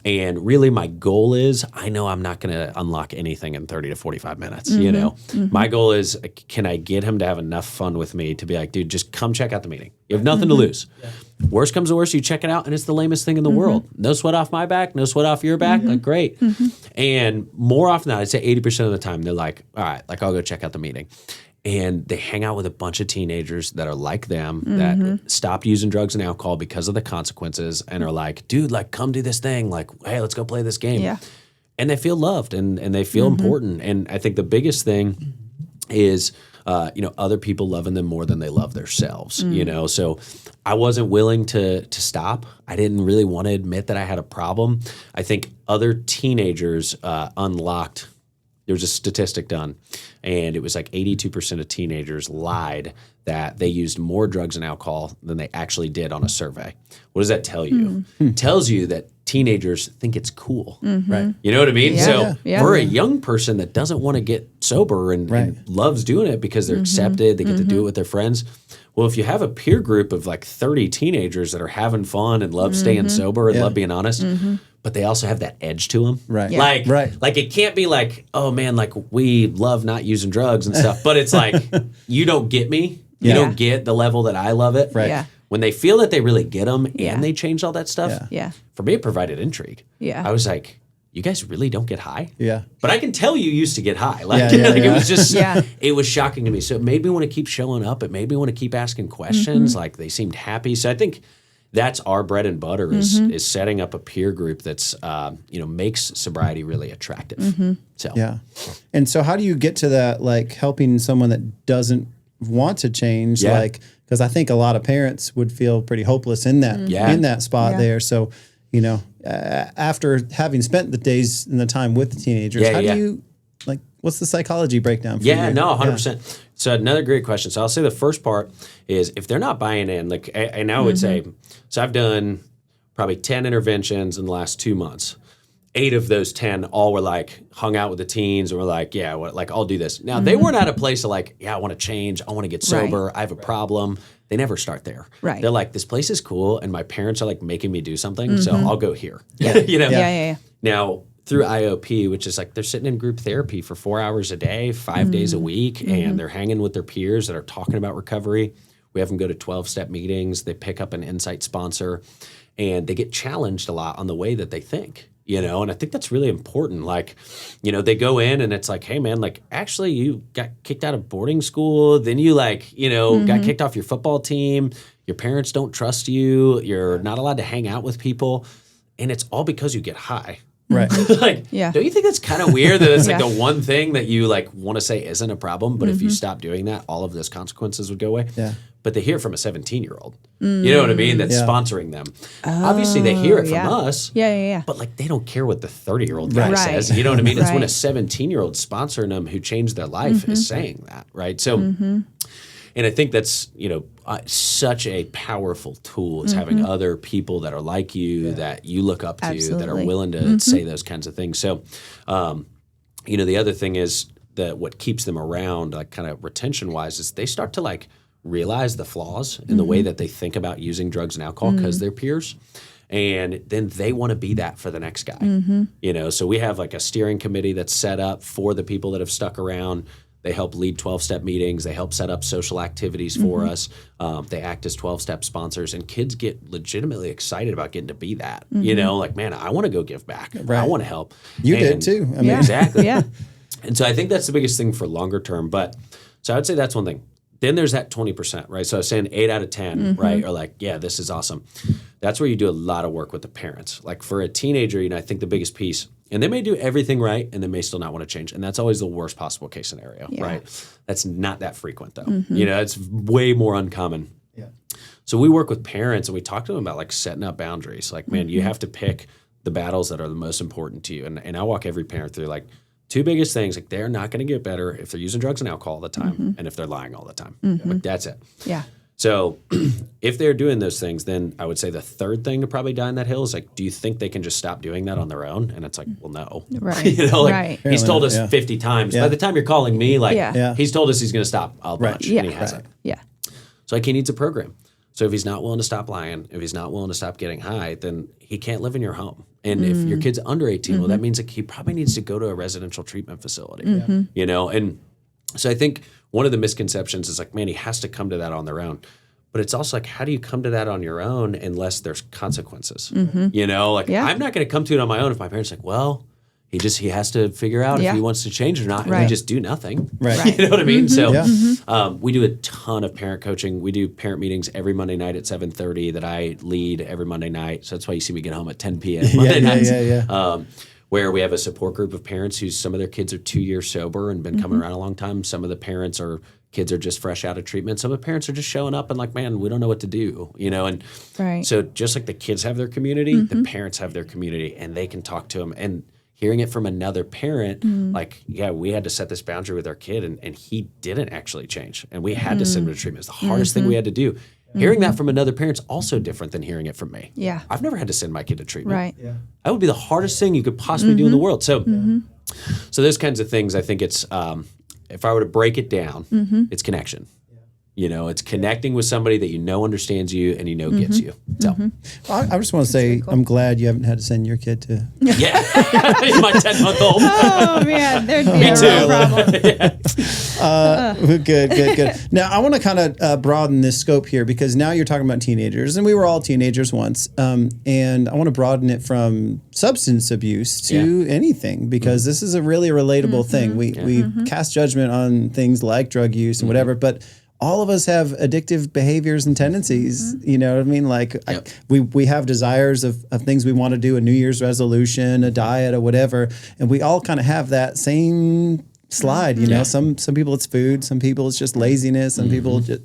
And really my goal is, I know I'm not going to unlock anything in 30 to 45 minutes, you know. My goal is, can I get him to have enough fun with me to be like, dude, just come check out the meeting. You have nothing to lose. Worst comes to worst, you check it out and it's the lamest thing in the world. No sweat off my back, no sweat off your back, like great. And more often than not, I'd say 80% of the time, they're like, all right, like I'll go check out the meeting. And they hang out with a bunch of teenagers that are like them, that stopped using drugs and alcohol because of the consequences and are like, dude, like come do this thing. Like, hey, let's go play this game. Yeah. And they feel loved and they feel important. And I think the biggest thing is, other people loving them more than they love themselves, you know? So I wasn't willing to stop. I didn't really want to admit that I had a problem. I think other teenagers unlocked. There was a statistic done, and it was like 82% of teenagers lied that they used more drugs and alcohol than they actually did on a survey. What does that tell you? It tells you that teenagers think it's cool. Right. You know what I mean? Yeah. So Yeah. for a young person that doesn't want to get sober and loves doing it because they're accepted, they get to do it with their friends. Well, if you have a peer group of like 30 teenagers that are having fun and love staying sober and love being honest, but they also have that edge to them. Right. Yeah. Like it can't be like, oh man, like we love not using drugs and stuff, but it's like, you don't get me. You don't get the level that I love it. Right. Yeah. When they feel that they really get them Yeah. and they change all that stuff, Yeah. for me, it provided intrigue. Yeah. I was like, you guys really don't get high? Yeah. But I can tell you used to get high. Like, Yeah, like it was just, Yeah. it was shocking to me. So it made me want to keep showing up. It made me want to keep asking questions. Like they seemed happy. So I think that's our bread and butter is setting up a peer group that's, makes sobriety really attractive. So Yeah. And so how do you get to that, like helping someone that doesn't want to change? Yeah. Like, because I think a lot of parents would feel pretty hopeless in that, in that spot Yeah. there. So, after having spent the days and the time with the teenagers, how do you, like, what's the psychology breakdown for you? Yeah, no, 100%. So another great question. So I'll say the first part is if they're not buying in, like, and I would say, so I've done probably 10 interventions in the last 2 months. 8 of those 10 all were like hung out with the teens and were like, yeah, like I'll do this. Now they weren't at a place of like, yeah, I want to change. I want to get sober. I have a problem. They never start there. Right. They're like, this place is cool. And my parents are like making me do something. So I'll go here. Yeah. Yeah. Now through IOP, which is like they're sitting in group therapy for 4 hours a day, 5 days a week, and they're hanging with their peers that are talking about recovery. We have them go to 12-step meetings. They pick up an insight sponsor, and they get challenged a lot on the way that they think. And I think that's really important. Like, they go in and it's like, hey man, like actually you got kicked out of boarding school. Then you got kicked off your football team. Your parents don't trust you. You're not allowed to hang out with people. And it's all because you get high. Right. Like, Yeah. don't you think that's kind of weird that it's like Yeah. the one thing that you like want to say isn't a problem, but if you stop doing that, all of those consequences would go away? Yeah. But they hear it from a 17-year-old. You know what I mean? That's sponsoring them. Obviously, they hear it from us. Yeah. But like they don't care what the 30-year-old guy Right. says. You know what I mean? It's when a Right. 17-year-old sponsoring them who changed their life is saying that, right? So, and I think that's such a powerful tool is having other people that are like you that you look up to that are Absolutely. willing to say those kinds of things. So, the other thing is that what keeps them around, like kind of retention wise, is they start to like realize the flaws in the way that they think about using drugs and alcohol because they're peers. And then they want to be that for the next guy. So we have like a steering committee that's set up for the people that have stuck around. They help lead 12-step meetings. They help set up social activities for us. They act as 12-step sponsors, and kids get legitimately excited about getting to be that. Like, man, I want to go give back. Right. I want to help. You did And- too. I mean, Exactly. Yeah. And so I think that's the biggest thing for longer term. But so I would say that's one thing. Then there's that 20%, right? So I was saying 8 out of 10, right? Are like, yeah, this is awesome. That's where you do a lot of work with the parents. Like for a teenager, I think the biggest piece, and they may do everything right and they may still not want to change. And that's always the worst possible case scenario, right? That's not that frequent though. It's way more uncommon. Yeah. So we work with parents and we talk to them about like setting up boundaries. Like, man, you have to pick the battles that are the most important to you. And I walk every parent through like, 2 biggest things, like they're not going to get better if they're using drugs and alcohol all the time and if they're lying all the time. Like that's it. Yeah. So if they're doing those things, then I would say the third thing to probably die on that hill is like, do you think they can just stop doing that on their own? And it's like, well, no. Right. Right. He's told us 50 times. Yeah. By the time you're calling me, like Yeah. he's told us he's going to stop a bunch Yeah. and he hasn't. Yeah. So like he needs a program. So if he's not willing to stop lying, if he's not willing to stop getting high, then he can't live in your home. And if your kid's under 18, well, that means that he probably needs to go to a residential treatment facility, you know? And so I think one of the misconceptions is like, man, he has to come to that on their own. But it's also like, how do you come to that on your own unless there's consequences? You know, like I'm not going to come to it on my own if my parents are like, well, he has to figure out if he wants to change or not. And we just do nothing. Right. You know what I mean? So we do a ton of parent coaching. We do parent meetings every Monday night at 7:30 that I lead every Monday night. So that's why you see me get home at 10 p.m. Monday nights. Where we have a support group of parents who some of their kids are 2 years sober and been coming around a long time. Some of the kids are just fresh out of treatment. Some of the parents are just showing up and like, man, we don't know what to do, you know? And so just like the kids have their community, the parents have their community, and they can talk to them. And hearing it from another parent, like, we had to set this boundary with our kid and he didn't actually change. And we had to send him to treatment. It's the hardest thing we had to do. Hearing that from another parent's also different than hearing it from me. Yeah. I've never had to send my kid to treatment. Right. Yeah. That would be the hardest thing you could possibly do in the world. So, so those kinds of things, I think it's, if I were to break it down, it's connection. You know, it's connecting with somebody that you know understands you and you know gets you. So, I just want to say I'm glad you haven't had to send your kid to. yeah, my 10-month-old. Oh man, there'd be a real problem. Good. Now I want to kind of broaden this scope here because now you're talking about teenagers, and we were all teenagers once. And I want to broaden it from substance abuse to anything because this is a really relatable thing. We cast judgment on things like drug use and whatever, but all of us have addictive behaviors and tendencies. You know what I mean? Like we have desires of things we want to do, a New Year's resolution, a diet, or whatever. And we all kind of have that same slide, you know, some people it's food, some people it's just laziness, some people just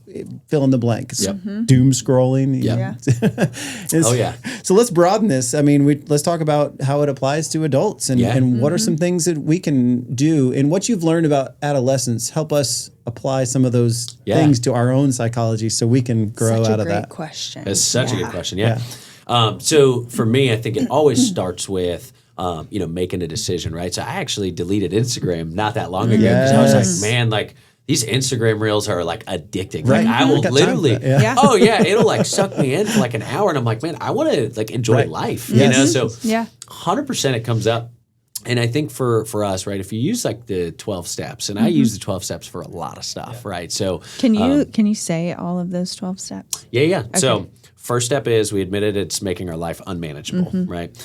fill in the blank. Doom scrolling. So let's broaden this. I mean, let's talk about how it applies to adults and what are some things that we can do, and what you've learned about adolescents. Help us apply some of those things to our own psychology so we can grow out of that. Question. That's such a good question. So for me, I think it always starts with making a decision, right? So I actually deleted Instagram not that long ago because I was like, man, like these Instagram reels are like addicting. Right. Like I will literally, it'll like suck me in for like an hour, and I'm like, man, I want to like enjoy life, you know? So 100% it comes up. And I think for us, right, if you use like the 12 steps, and I use the 12 steps for a lot of stuff, right? So can you say all of those 12 steps? Yeah. Okay. So first step is we admitted it's making our life unmanageable, right?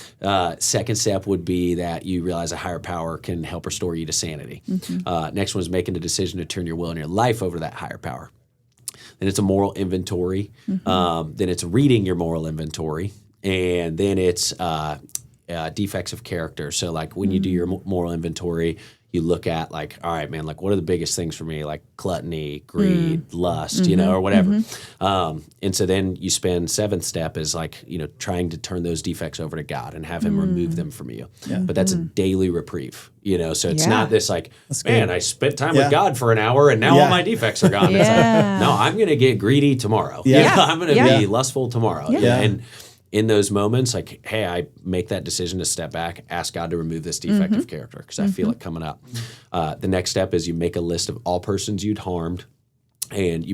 Second step would be that you realize a higher power can help restore you to sanity. Next one is making the decision to turn your will and your life over to that higher power. Then it's a moral inventory. Then it's reading your moral inventory. And then it's defects of character. So like when you do your moral inventory, you look at like, all right, man, like what are the biggest things for me? Like gluttony, greed, lust, you know, or whatever. And so then you spend seventh step is like, you know, trying to turn those defects over to God and have him remove them from you. But that's a daily reprieve, you know? So it's not this like, man, I spent time with God for an hour and now all my defects are gone. It's like, no, I'm going to get greedy tomorrow. You know, I'm going to be lustful tomorrow. And in those moments, like, hey, I make that decision to step back, ask God to remove this defect of character because I feel it coming up. The next step is you make a list of all persons you'd harmed, and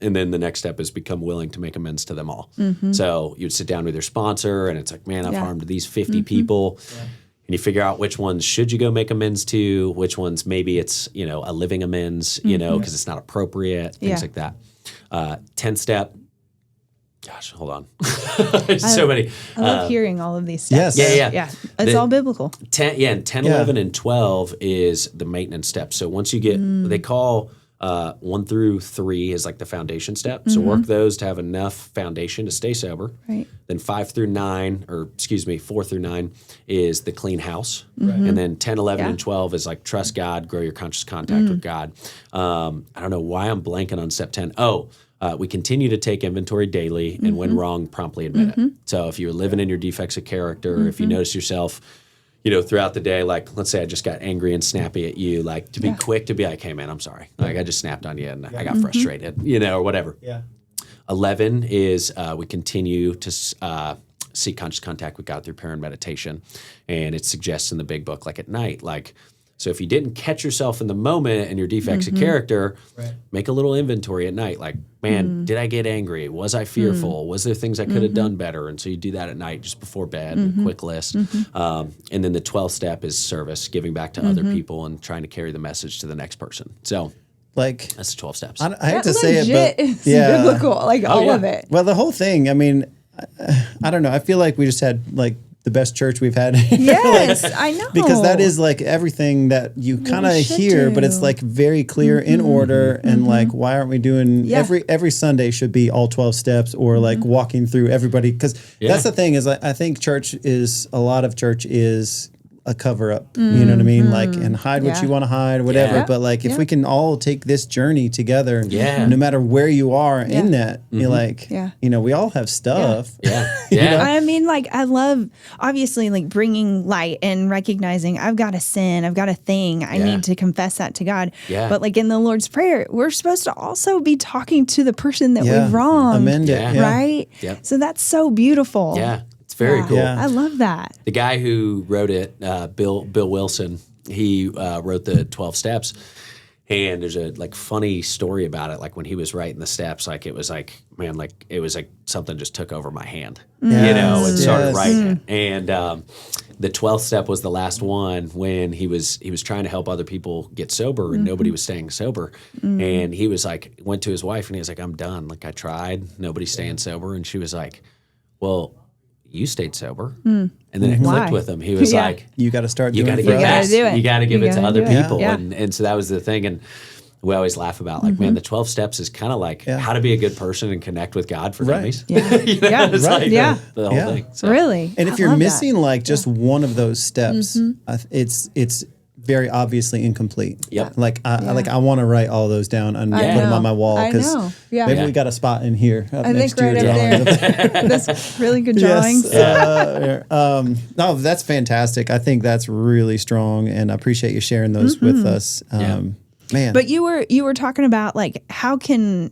then the next step is become willing to make amends to them all. So you'd sit down with your sponsor, and it's like, man, I've harmed these 50 people. And you figure out which ones should you go make amends to, which ones maybe it's, you know, a living amends, you know, because it's not appropriate, things like that. 10th step. Gosh, hold on. So many. I love hearing all of these steps. Yeah. It's all biblical. 10, 11, and 12 is the maintenance steps. So once you get, they call 1 through 3 is like the foundation step. So work those to have enough foundation to stay sober. Right. Then 4 through 9 is the clean house. And then 10, 11, and 12 is like trust God, grow your conscious contact with God. I don't know why I'm blanking on step 10. We continue to take inventory daily, and when wrong, promptly admit it. So if you're living in your defects of character, if you notice yourself, you know, throughout the day, like let's say I just got angry and snappy at you, like to be quick to be like, hey man, I'm sorry. Like I just snapped on you and I got frustrated, you know, or whatever. 11 is we continue to seek conscious contact with God through prayer and meditation. And it suggests in the big book, like at night, like So if you didn't catch yourself in the moment and your defects of character, make a little inventory at night. Like, man, did I get angry? Was I fearful? Was there things I could have done better? And so you do that at night just before bed, a quick list. And then the 12th step is service, giving back to other people and trying to carry the message to the next person. So Like, that's the 12 steps. I hate to say it, but it's biblical, like all of it. Well, the whole thing, I mean, I don't know. I feel like we just had like the best church we've had. Yes, I know. Because that is like everything that you kind of should hear, do. but it's like very clear in order. And like, why aren't we doing every Sunday should be all 12 steps or like walking through everybody? Because that's the thing is I think a lot of church is a cover up, you know what I mean? Like, and hide what you want to hide, whatever. Yeah. But like, if we can all take this journey together, Yeah. no matter where you are in that, you're like, you know, we all have stuff. Yeah. I mean, like, I love, obviously, like, bringing light and recognizing I've got a sin, I've got a thing, I need to confess that to God. Yeah. But, like, in the Lord's Prayer, we're supposed to also be talking to the person that we've wronged. Amend it. Yeah. Right? Yep. So that's so beautiful. Yeah. It's very cool. Yeah. I love that. The guy who wrote it, Bill Wilson, he wrote the 12 steps. And there's a like funny story about it. Like when he was writing the steps, like it was like, man, like it was like something just took over my hand, you know, and started writing it. And the 12th step was the last one when he was trying to help other people get sober and nobody was staying sober. And he was like, went to his wife and he was like, I'm done. Like I tried, nobody's staying sober. And she was like, well, you stayed sober. And then it clicked with him. He was like, You got to start you doing got to it for give others. back. gotta do it. You got to give You it to gotta other do it. people. Yeah. And so that was the thing. And we always laugh about like, man, the 12 steps is kind of like how to be a good person and connect with God for dummies. Yeah. You know, Yeah. it's like Yeah. the whole thing. So. Really? And if I you're love that. missing like just one of those steps, it's very obviously incomplete. Yep. Like I want to write all those down and put them on my wall I because know. Yeah. maybe we got a spot in here. Up I next think right to your up drawing. there. That's really good drawings. Yes. No, that's fantastic. I think that's really strong, and I appreciate you sharing those with us. Man, But you were talking about like how can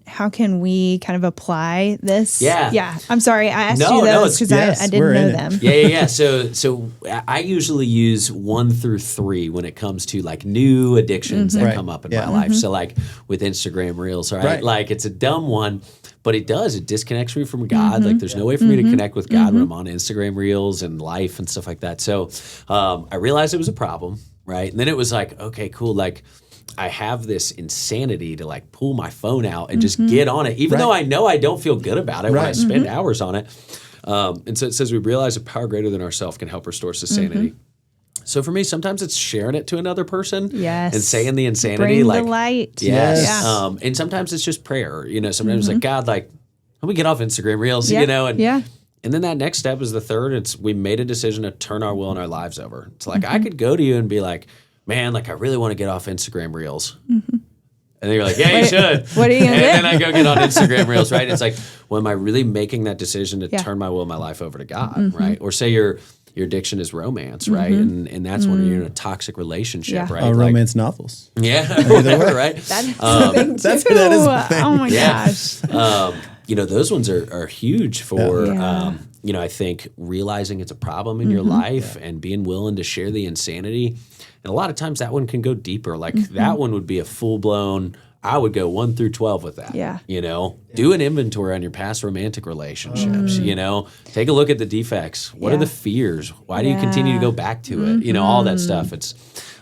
we kind of apply this? Yeah. I'm sorry, I asked No, you no, those because yes, I didn't we're know in it. them. Yeah. So I usually use 1 through 3 when it comes to like new addictions that Right. come up in Yeah. my life. So like with Instagram Reels, right? Like it's a dumb one, but it disconnects me from God. Like there's no way for me to connect with God when I'm on Instagram Reels and life and stuff like that. So I realized it was a problem, right? And then it was like, okay, cool. Like I have this insanity to like pull my phone out and just get on it, even though I know I don't feel good about it when I spend hours on it. And so it says we realize a power greater than ourselves can help restore sanity. So for me, sometimes it's sharing it to another person Yes. and saying the insanity. Bring like, the light. Yes. Yeah. And sometimes it's just prayer. You know, sometimes like, God, like, let me get off Instagram Reels, Yeah. you know? And Yeah. then that next step is the third. We made a decision to turn our will and our lives over. It's like, I could go to you and be like, man, like I really want to get off Instagram Reels. And then you're like, yeah, you should. What are you going to do? And then I go get on Instagram Reels, right? It's like, well, am I really making that decision to turn my will and my life over to God, right? Or say your addiction is romance, right? And that's when you're in a toxic relationship, right? Like, romance novels. yeah, whatever, right? That is the thing too. That is the thing. Oh my gosh. You know, those ones are huge for, Yeah. you know, I think realizing it's a problem in your life and being willing to share the insanity. And a lot of times that one can go deeper. Like that one would be a full blown, I would go 1 through 12 with that. Yeah. You know, do an inventory on your past romantic relationships, you know, take a look at the defects. What are the fears? Why do you continue to go back to it? You know, all that stuff. It's,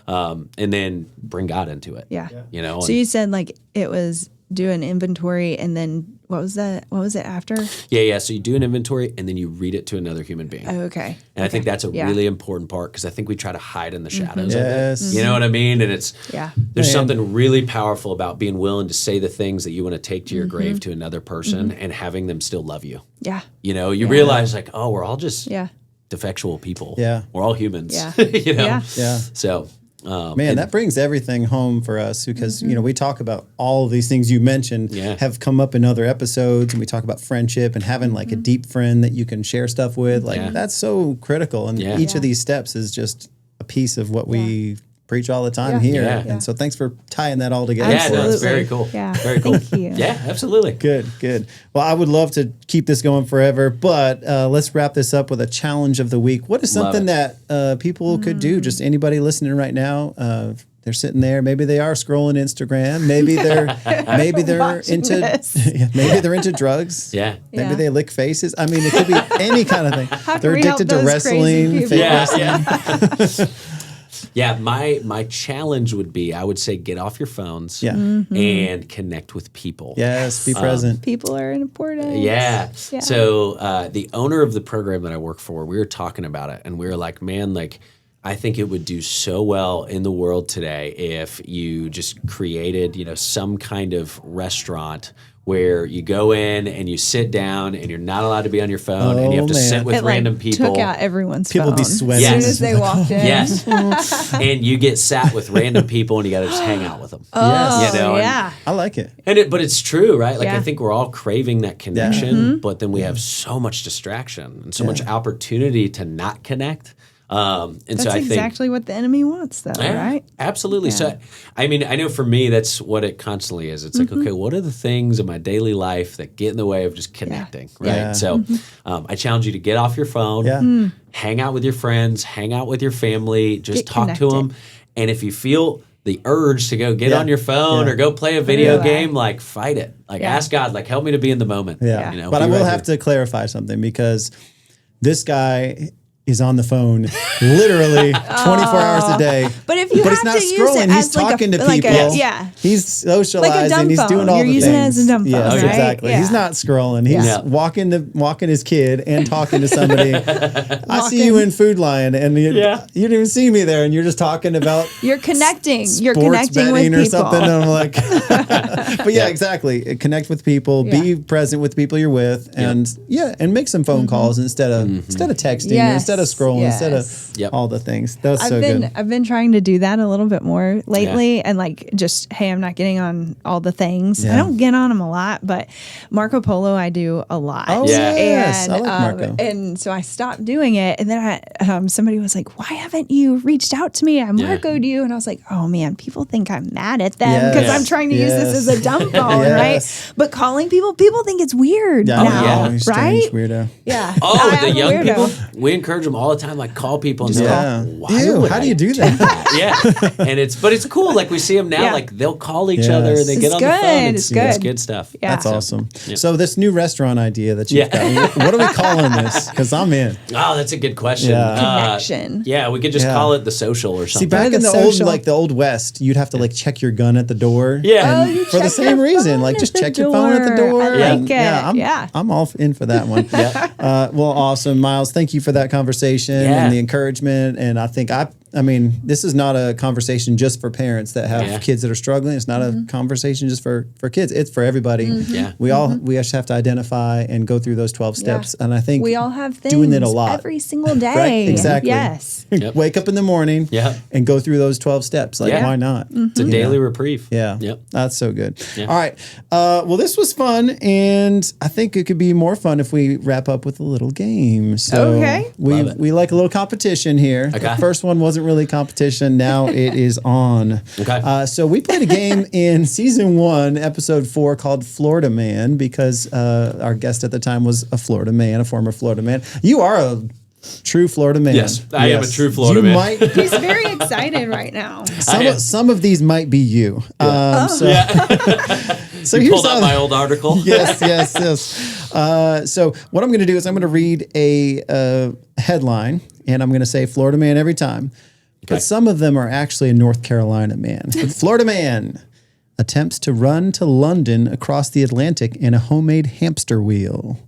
and then bring God into it. Yeah. You know, So you said like it was do an inventory and then what was that? What was it after? yeah. So you do an inventory and then you read it to another human being. Oh, okay. And I think that's a really important part because I think we try to hide in the shadows Yes. of it. You know what I mean? And it's there's Man. something really powerful about being willing to say the things that you want to take to your grave to another person and having them still love you. Yeah. You know, you realize like, oh, we're all just Yeah. defectual people. Yeah. We're all humans. Yeah. You know? Yeah. Yeah. So Man, that brings everything home for us because, you know, we talk about all of these things you mentioned have come up in other episodes, and we talk about friendship and having like a deep friend that you can share stuff with. Like that's so critical. And each of these steps is just a piece of what we preach all the time here. Yeah. And so thanks for tying that all together. Yeah, for no, us. it's very cool. Yeah. Very cool. Thank you. Yeah, absolutely. Good. Well, I would love to keep this going forever, but let's wrap this up with a challenge of the week. What is something that people could do? Just anybody listening right now, they're sitting there. Maybe they are scrolling Instagram. Maybe they're maybe they're into drugs. Yeah. Maybe they lick faces. I mean, it could be any kind of thing. They're we help addicted to those crazy wrestling, people? fake Yeah, wrestling. Yeah, my challenge would be, I would say, get off your phones Yeah. and connect with people. Yes, be present. People are important. Yeah. Yeah. So the owner of the program that I work for, we were talking about it, and we were like, man, like, I think it would do so well in the world today if you just created, some kind of restaurant where you go in and you sit down and you're not allowed to be on your phone and you have to sit with It random people. took out everyone's People phone be sweating. as soon Yes. as they walked in. Yes. And you get sat with random people and you got to just hang out with them. Yes. You know, and- yeah. I like it. But it's true, right? Like, Yeah. I think we're all craving that connection, but then we have so much distraction and so much opportunity to not connect. And That's so I think exactly what the enemy wants, though, yeah, right? absolutely. So, I mean, I know for me, that's what it constantly is. It's like, okay, what are the things in my daily life that get in the way of just connecting, right? Yeah. So I challenge you to get off your phone, Yeah. hang out with your friends, hang out with your family, just Get talk to connected. them. And if you feel the urge to go get Yeah. on your phone Yeah. or go play a video away. game, like, fight it. Like, Yeah. ask God, like, help me to be in the moment. Yeah. You know, But be I will right have here. to clarify something because this guy is on the phone literally 24 hours a day. But if you But have he's not to use scrolling. it He's as like talking a, to like people. yeah. He's socializing. He's phone. doing all You're the using it things. as a dumb phone, Yes, right? exactly. Yeah. He's not scrolling. He's Yeah. walking his kid and talking to somebody. I see you in Food Lion, and you didn't even see me there, and you're just talking about You're connecting. You're sports connecting with betting people. or something. And I'm like, but yeah, exactly. Connect with people. Be present with the people you're with, and and make some phone calls instead of texting, Yes, instead of scrolling, instead of Yep. all the things. That's so good. I've been trying to do that a little bit more lately, and like just hey, I'm not getting on all the things. Yeah. I don't get on them a lot, but Marco Polo I do a lot. Oh Yeah. yes, And, I like Marco. and so I stopped doing it, and then somebody was like, "Why haven't you reached out to me? I Marco'd you," and I was like, "Oh man, people think I'm mad at them because Yes. I'm trying to use this as a dumb phone, Yes. right? But calling people think it's weird now, yeah. He's right? strange weirdo. Yeah. Oh, I the am a young weirdo. people, we encourage them all the time, like, call people and Yeah. say, why Ew, would how do I you do that? Yeah, and it's cool. Like, we see them now, Yeah. like, they'll call each Yes. other, they It's get on the phone. good. It's good. It's good stuff. Yeah. That's awesome. So this new restaurant idea that you've Yeah. got, what are we calling this? Because I'm in. Oh, that's a good question. Yeah. Connection. Yeah, we could just Yeah. call it the social or See, something. back Or in the the social. old West, you'd have to like check your gun at the door. Yeah. Oh, you For the check same your reason, phone like at just the check your phone at the door. I like and, it. Yeah, Yeah. I'm all in for that one. Well, awesome, Miles. Thank you for that conversation Yeah. and the encouragement. And I think I mean, this is not a conversation just for parents that have kids that are struggling. It's not a conversation just for kids. It's for everybody. Yeah. We just have to identify and go through those 12 steps. And I think We all have things doing it a lot. every single day. Right? Exactly. Yes. Yep. Wake up in the morning Yep. and go through those 12 steps. Like, Yeah. why not? It's a daily reprieve. Yeah. Yep. That's so good. Yeah. All right. Well, this was fun. And I think it could be more fun if we wrap up with a little game. So Okay. Love it. we like a little competition here. Okay. The first one wasn't really competition. Now it is on. Okay. So we played a game in season 1, episode 4 called Florida Man because our guest at the time was a Florida man, a former Florida man. You are a true Florida man. Yes, I am a true Florida you man. Might, He's very excited right now. some of these might be you. So You here's pulled out how- my old article. yes. So what I'm going to do is I'm going to read a headline, and I'm going to say Florida man every time. Okay. But some of them are actually a North Carolina man. Florida man attempts to run to London across the Atlantic in a homemade hamster wheel.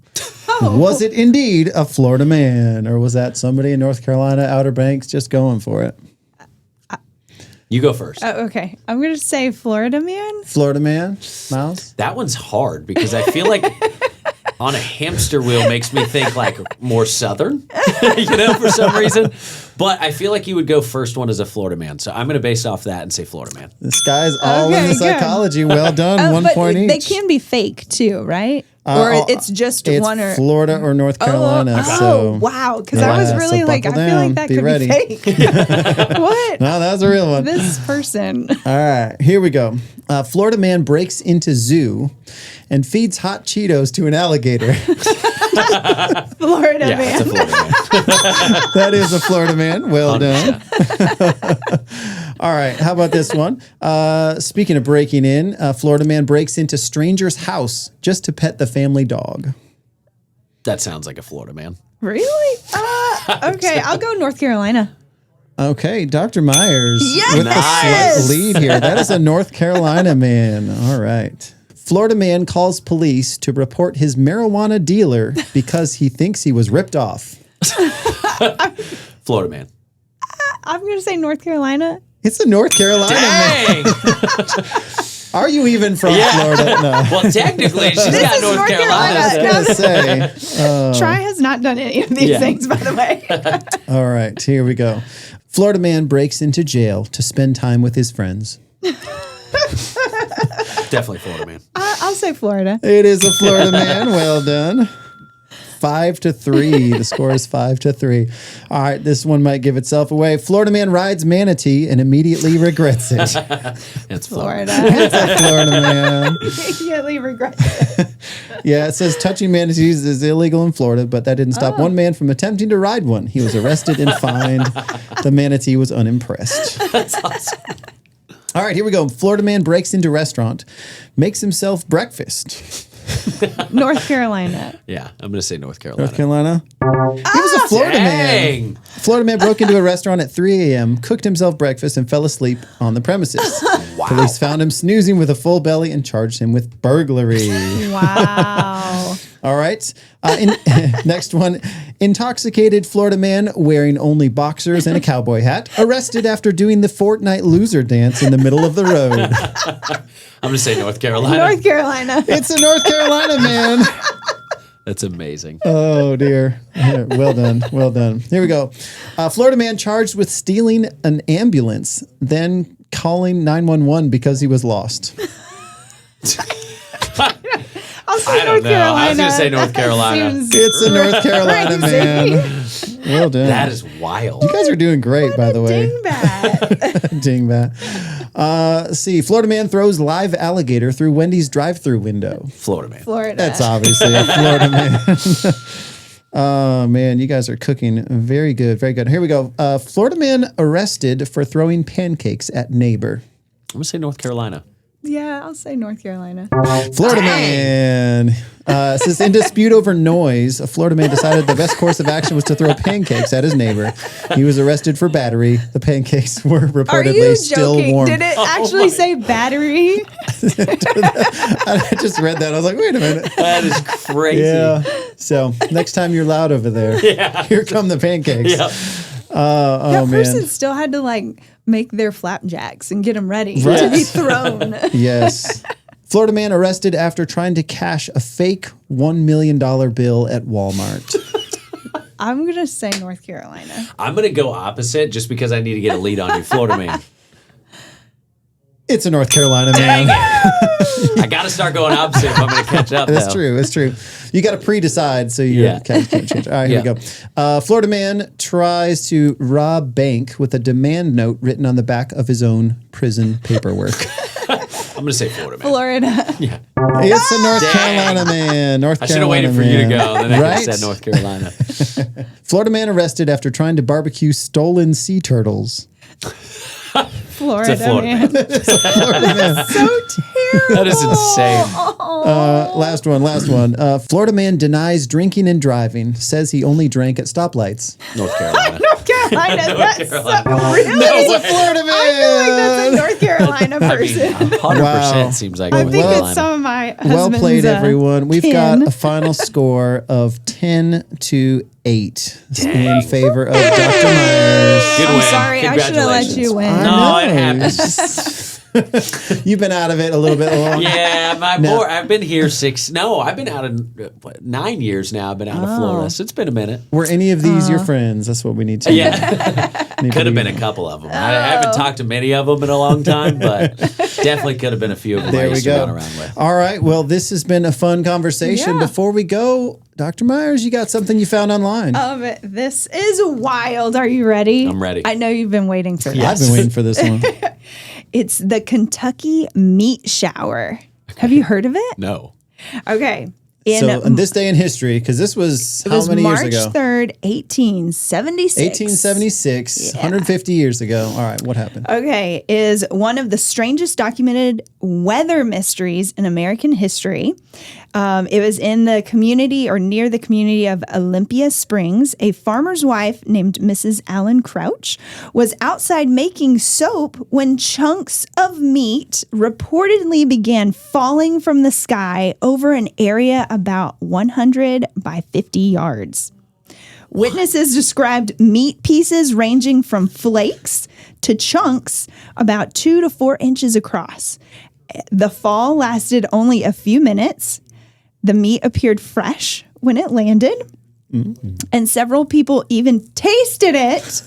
Was it indeed a Florida man, or was that somebody in North Carolina, Outer Banks, just going for it? You go first. Oh, okay. I'm going to say Florida man. Florida man, Miles? That one's hard because I feel like on a hamster wheel makes me think like more southern, for some reason. But I feel like you would go first one as a Florida man. So I'm going to base off that and say Florida man. This guy's all in Okay, the good. psychology. Well done. 1 but point each. they can be fake too, right? Or it's just it's one or Florida or North Carolina. So wow, because I was Yeah, really so like, I buckle feel down. like that Be could ready. be fake. What? no, that's a real one. This person. All right, here we go. Florida man breaks into zoo and feeds hot Cheetos to an alligator. Florida Yeah, man. it's a Florida man. That is a Florida man. Well done. All right, how about this one? Speaking of breaking in, Florida man breaks into stranger's house just to pet the family dog. That sounds like a Florida man. Really? Okay, I'll go North Carolina. Okay, Dr. Myers Yes! with a slight lead here. That is a North Carolina man. All right. Florida man calls police to report his marijuana dealer because he thinks he was ripped off. Florida man. I'm going to say North Carolina. It's a North Carolina man. Dang! Are you even from Florida? No. Well, technically, she's got is North North Carolina. I was gonna say. Try has not done any of these Yeah. things, by the way. All right, here we go. Florida man breaks into jail to spend time with his friends. Definitely Florida man. I'll say Florida. It is a Florida man. Well done. 5-3. The score is 5-3. All right, this one might give itself away. Florida man rides manatee and immediately regrets it. It's Florida. Florida. It's a Florida man. Immediately regret it. Yeah, it says touching manatees is illegal in Florida, but that didn't stop one man from attempting to ride one. He was arrested and fined. The manatee was unimpressed. That's awesome. All right, here we go. Florida man breaks into restaurant, makes himself breakfast. North Carolina. Yeah, I'm going to say North Carolina. North Carolina? He was a Florida man. Dang. Florida man broke into a restaurant at 3 a.m., cooked himself breakfast, and fell asleep on the premises. Wow. Police found him snoozing with a full belly and charged him with burglary. Wow. All right. Next one. Intoxicated Florida man wearing only boxers and a cowboy hat, arrested after doing the Fortnite loser dance in the middle of the road. I'm going to say North Carolina. North Carolina. It's a North Carolina man. That's amazing. Oh, dear. Yeah, well done. Well done. Here we go. Florida man charged with stealing an ambulance, then calling 911 because he was lost. I'll say I don't North know. Carolina. I was gonna say North Carolina. Seems It's a North Carolina crazy. man. Well done. That is wild. You guys are doing great, by the way. Dingbat. Dingbat. Let's see. Florida man throws live alligator through Wendy's drive-through window. Florida man. Florida. That's obviously a Florida man. Oh, man. You guys are cooking very good. Very good. Here we go. Florida man arrested for throwing pancakes at neighbor. I'm going to say North Carolina. Yeah, I'll say North Carolina. Florida man. Says in dispute over noise, a Florida man decided the best course of action was to throw pancakes at his neighbor. He was arrested for battery. The pancakes were Are you reportedly still joking? warm. Did it actually say battery? I just read that. I was like, wait a minute. That is crazy. Yeah. So next time you're loud over there, here come the pancakes. Yeah. Oh, That person man. still had to make their flapjacks and get them ready Right. to be thrown. Yes. Florida man arrested after trying to cash a fake $1 million bill at Walmart. I'm going to say North Carolina. I'm going to go opposite just because I need to get a lead on you. Florida man. It's a North Carolina man. I got to start going opposite if I'm going to catch up. That's though. true. That's true. You got to pre-decide so you Yeah. can't change. All right, here we go. Florida man tries to rob bank with a demand note written on the back of his own prison paperwork. I'm going to say Florida man. Florida. Yeah. It's a North Carolina man. North I should have Carolina waited for you to man. go. Then I Right? could have said North Carolina. Florida man arrested after trying to barbecue stolen sea turtles. Florida, It's a Florida man. Florida man. So terrible. That is insane. Last one. Florida man denies drinking and driving. Says he only drank at stoplights. North Carolina. North Carolina. That's Carolina. So, really? No way. Florida man. I feel like that's a North Carolina person. 100% Wow. seems like I North think Carolina. it's some of my husband's Well played, everyone. We've got kin. a final score of 10-8 in favor of Dr. Myers. Good I'm win. sorry, I should have let you win. No, I it know. happens. You've been out of it a little bit long. Yeah, I've been here I've been out of 9 years now. I've been out of Florida, so it's been a minute. Were any of these your friends? That's what we need to know. Yeah. Could have been a couple of them. I haven't talked to many of them in a long time, but definitely could have been a few of them I used to run around with. All right. Well, this has been a fun conversation. Yeah. Before we go, Dr. Myers, you got something you found online. This is wild. Are you ready? I'm ready. I know you've been waiting for this. I've been waiting for this one. It's the Kentucky meat shower. Have you heard of it? No. Okay. In this day in history, because this was how many March years ago? 3rd, 1876. 1876, 150 years ago. All right, what happened? Okay, is one of the strangest documented weather mysteries in American history. It was in the community or near the community of Olympia Springs. A farmer's wife named Mrs. Allen Crouch was outside making soap when chunks of meat reportedly began falling from the sky over an area about 100 by 50 yards. Witnesses described meat pieces ranging from flakes to chunks about 2 to 4 inches across. The fall lasted only a few minutes. The meat appeared fresh when it landed, and several people even tasted it,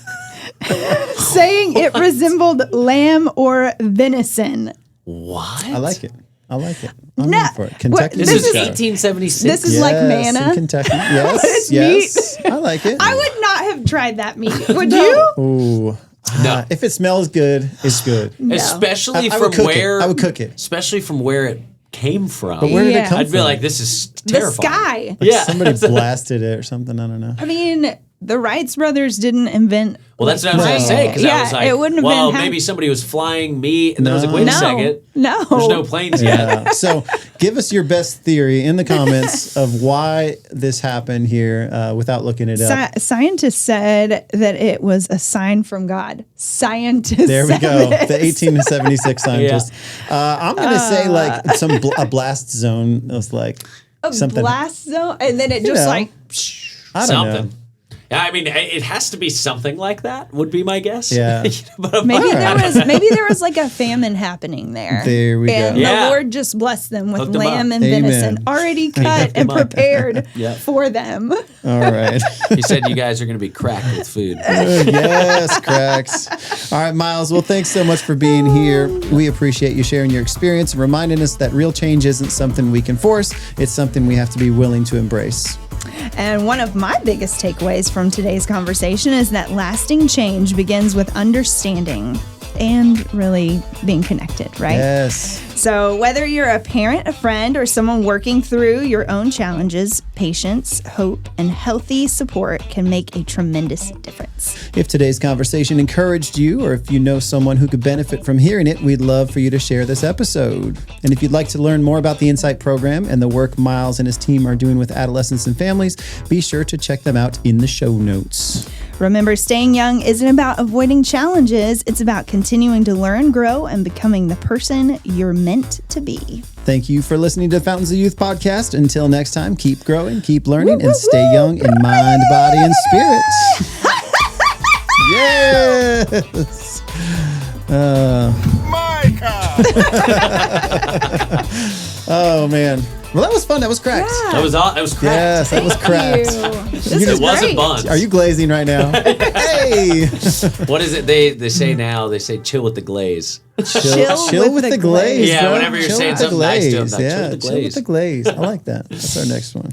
saying it resembled lamb or venison. What? I like it. I'm No, in for it. Kentucky. This This is is- 1876. This is like Yes, manna. in Kentucky. Yes, It's yes. I like it. I would not have tried that meat. Would you? Ooh. No. If it smells good, it's good. Especially I would from cook it. where I would cook it. Especially from where it came from. But where did Yeah. it come I'd from? be like, this is The terrifying. sky. Yeah. Somebody blasted it or something. I don't know. I mean, the Wrights brothers didn't invent. Well, that's what I was going to say, because I was like, it wouldn't have well, been. maybe somebody was flying meat, and then I was like, wait a No, second. no. There's no planes yet. Yeah. So give us your best theory in the comments of why this happened here without looking it up. Scientists said that it was a sign from God. Scientists. There we said go. this. The 1876 scientists. I'm going to say like a blast zone. It was like something. Blast zone, and then it just know. like. I don't Something. know. Yeah, I mean, it has to be something like that, would be my guess. Yeah. But I'm Maybe like, there was like a famine happening there. There we and go. Yeah. the Lord just blessed them with Hooked 'em lamb up. and Amen. venison already cut and up. prepared Yeah. for them. All right. He said you guys are going to be cracked with food. Yes, cracks. All right, Miles. Well, thanks so much for being here. We appreciate you sharing your experience and reminding us that real change isn't something we can force. It's something we have to be willing to embrace. And one of my biggest takeaways from today's conversation is that lasting change begins with understanding and really being connected, right? Yes. So, whether you're a parent, a friend, or someone working through your own challenges, patience, hope, and healthy support can make a tremendous difference. If today's conversation encouraged you, or if you know someone who could benefit from hearing it, we'd love for you to share this episode. And if you'd like to learn more about the Insight program and the work Miles and his team are doing with adolescents and families, be sure to check them out in the show notes. Remember, staying young isn't about avoiding challenges, it's about continuing to learn, grow, and becoming the person you're meant to be. Thank you for listening to the Fountains of Youth podcast. Until next time, keep growing, keep learning, and stay young in mind, body, and spirit. Yes. Micah! Oh, man. Well, that was fun. That was cracked. That was cracked. Yes, that was cracked. This It is wasn't great. buns. Are you glazing right now? Hey. What is it they say now? They say chill with the glaze. Chill with the glaze. Yeah, bro. whenever you're Chill saying with the something nice to 'em, glaze. like, chill Yeah, with the chill with glaze. the glaze. I like that. That's our next one.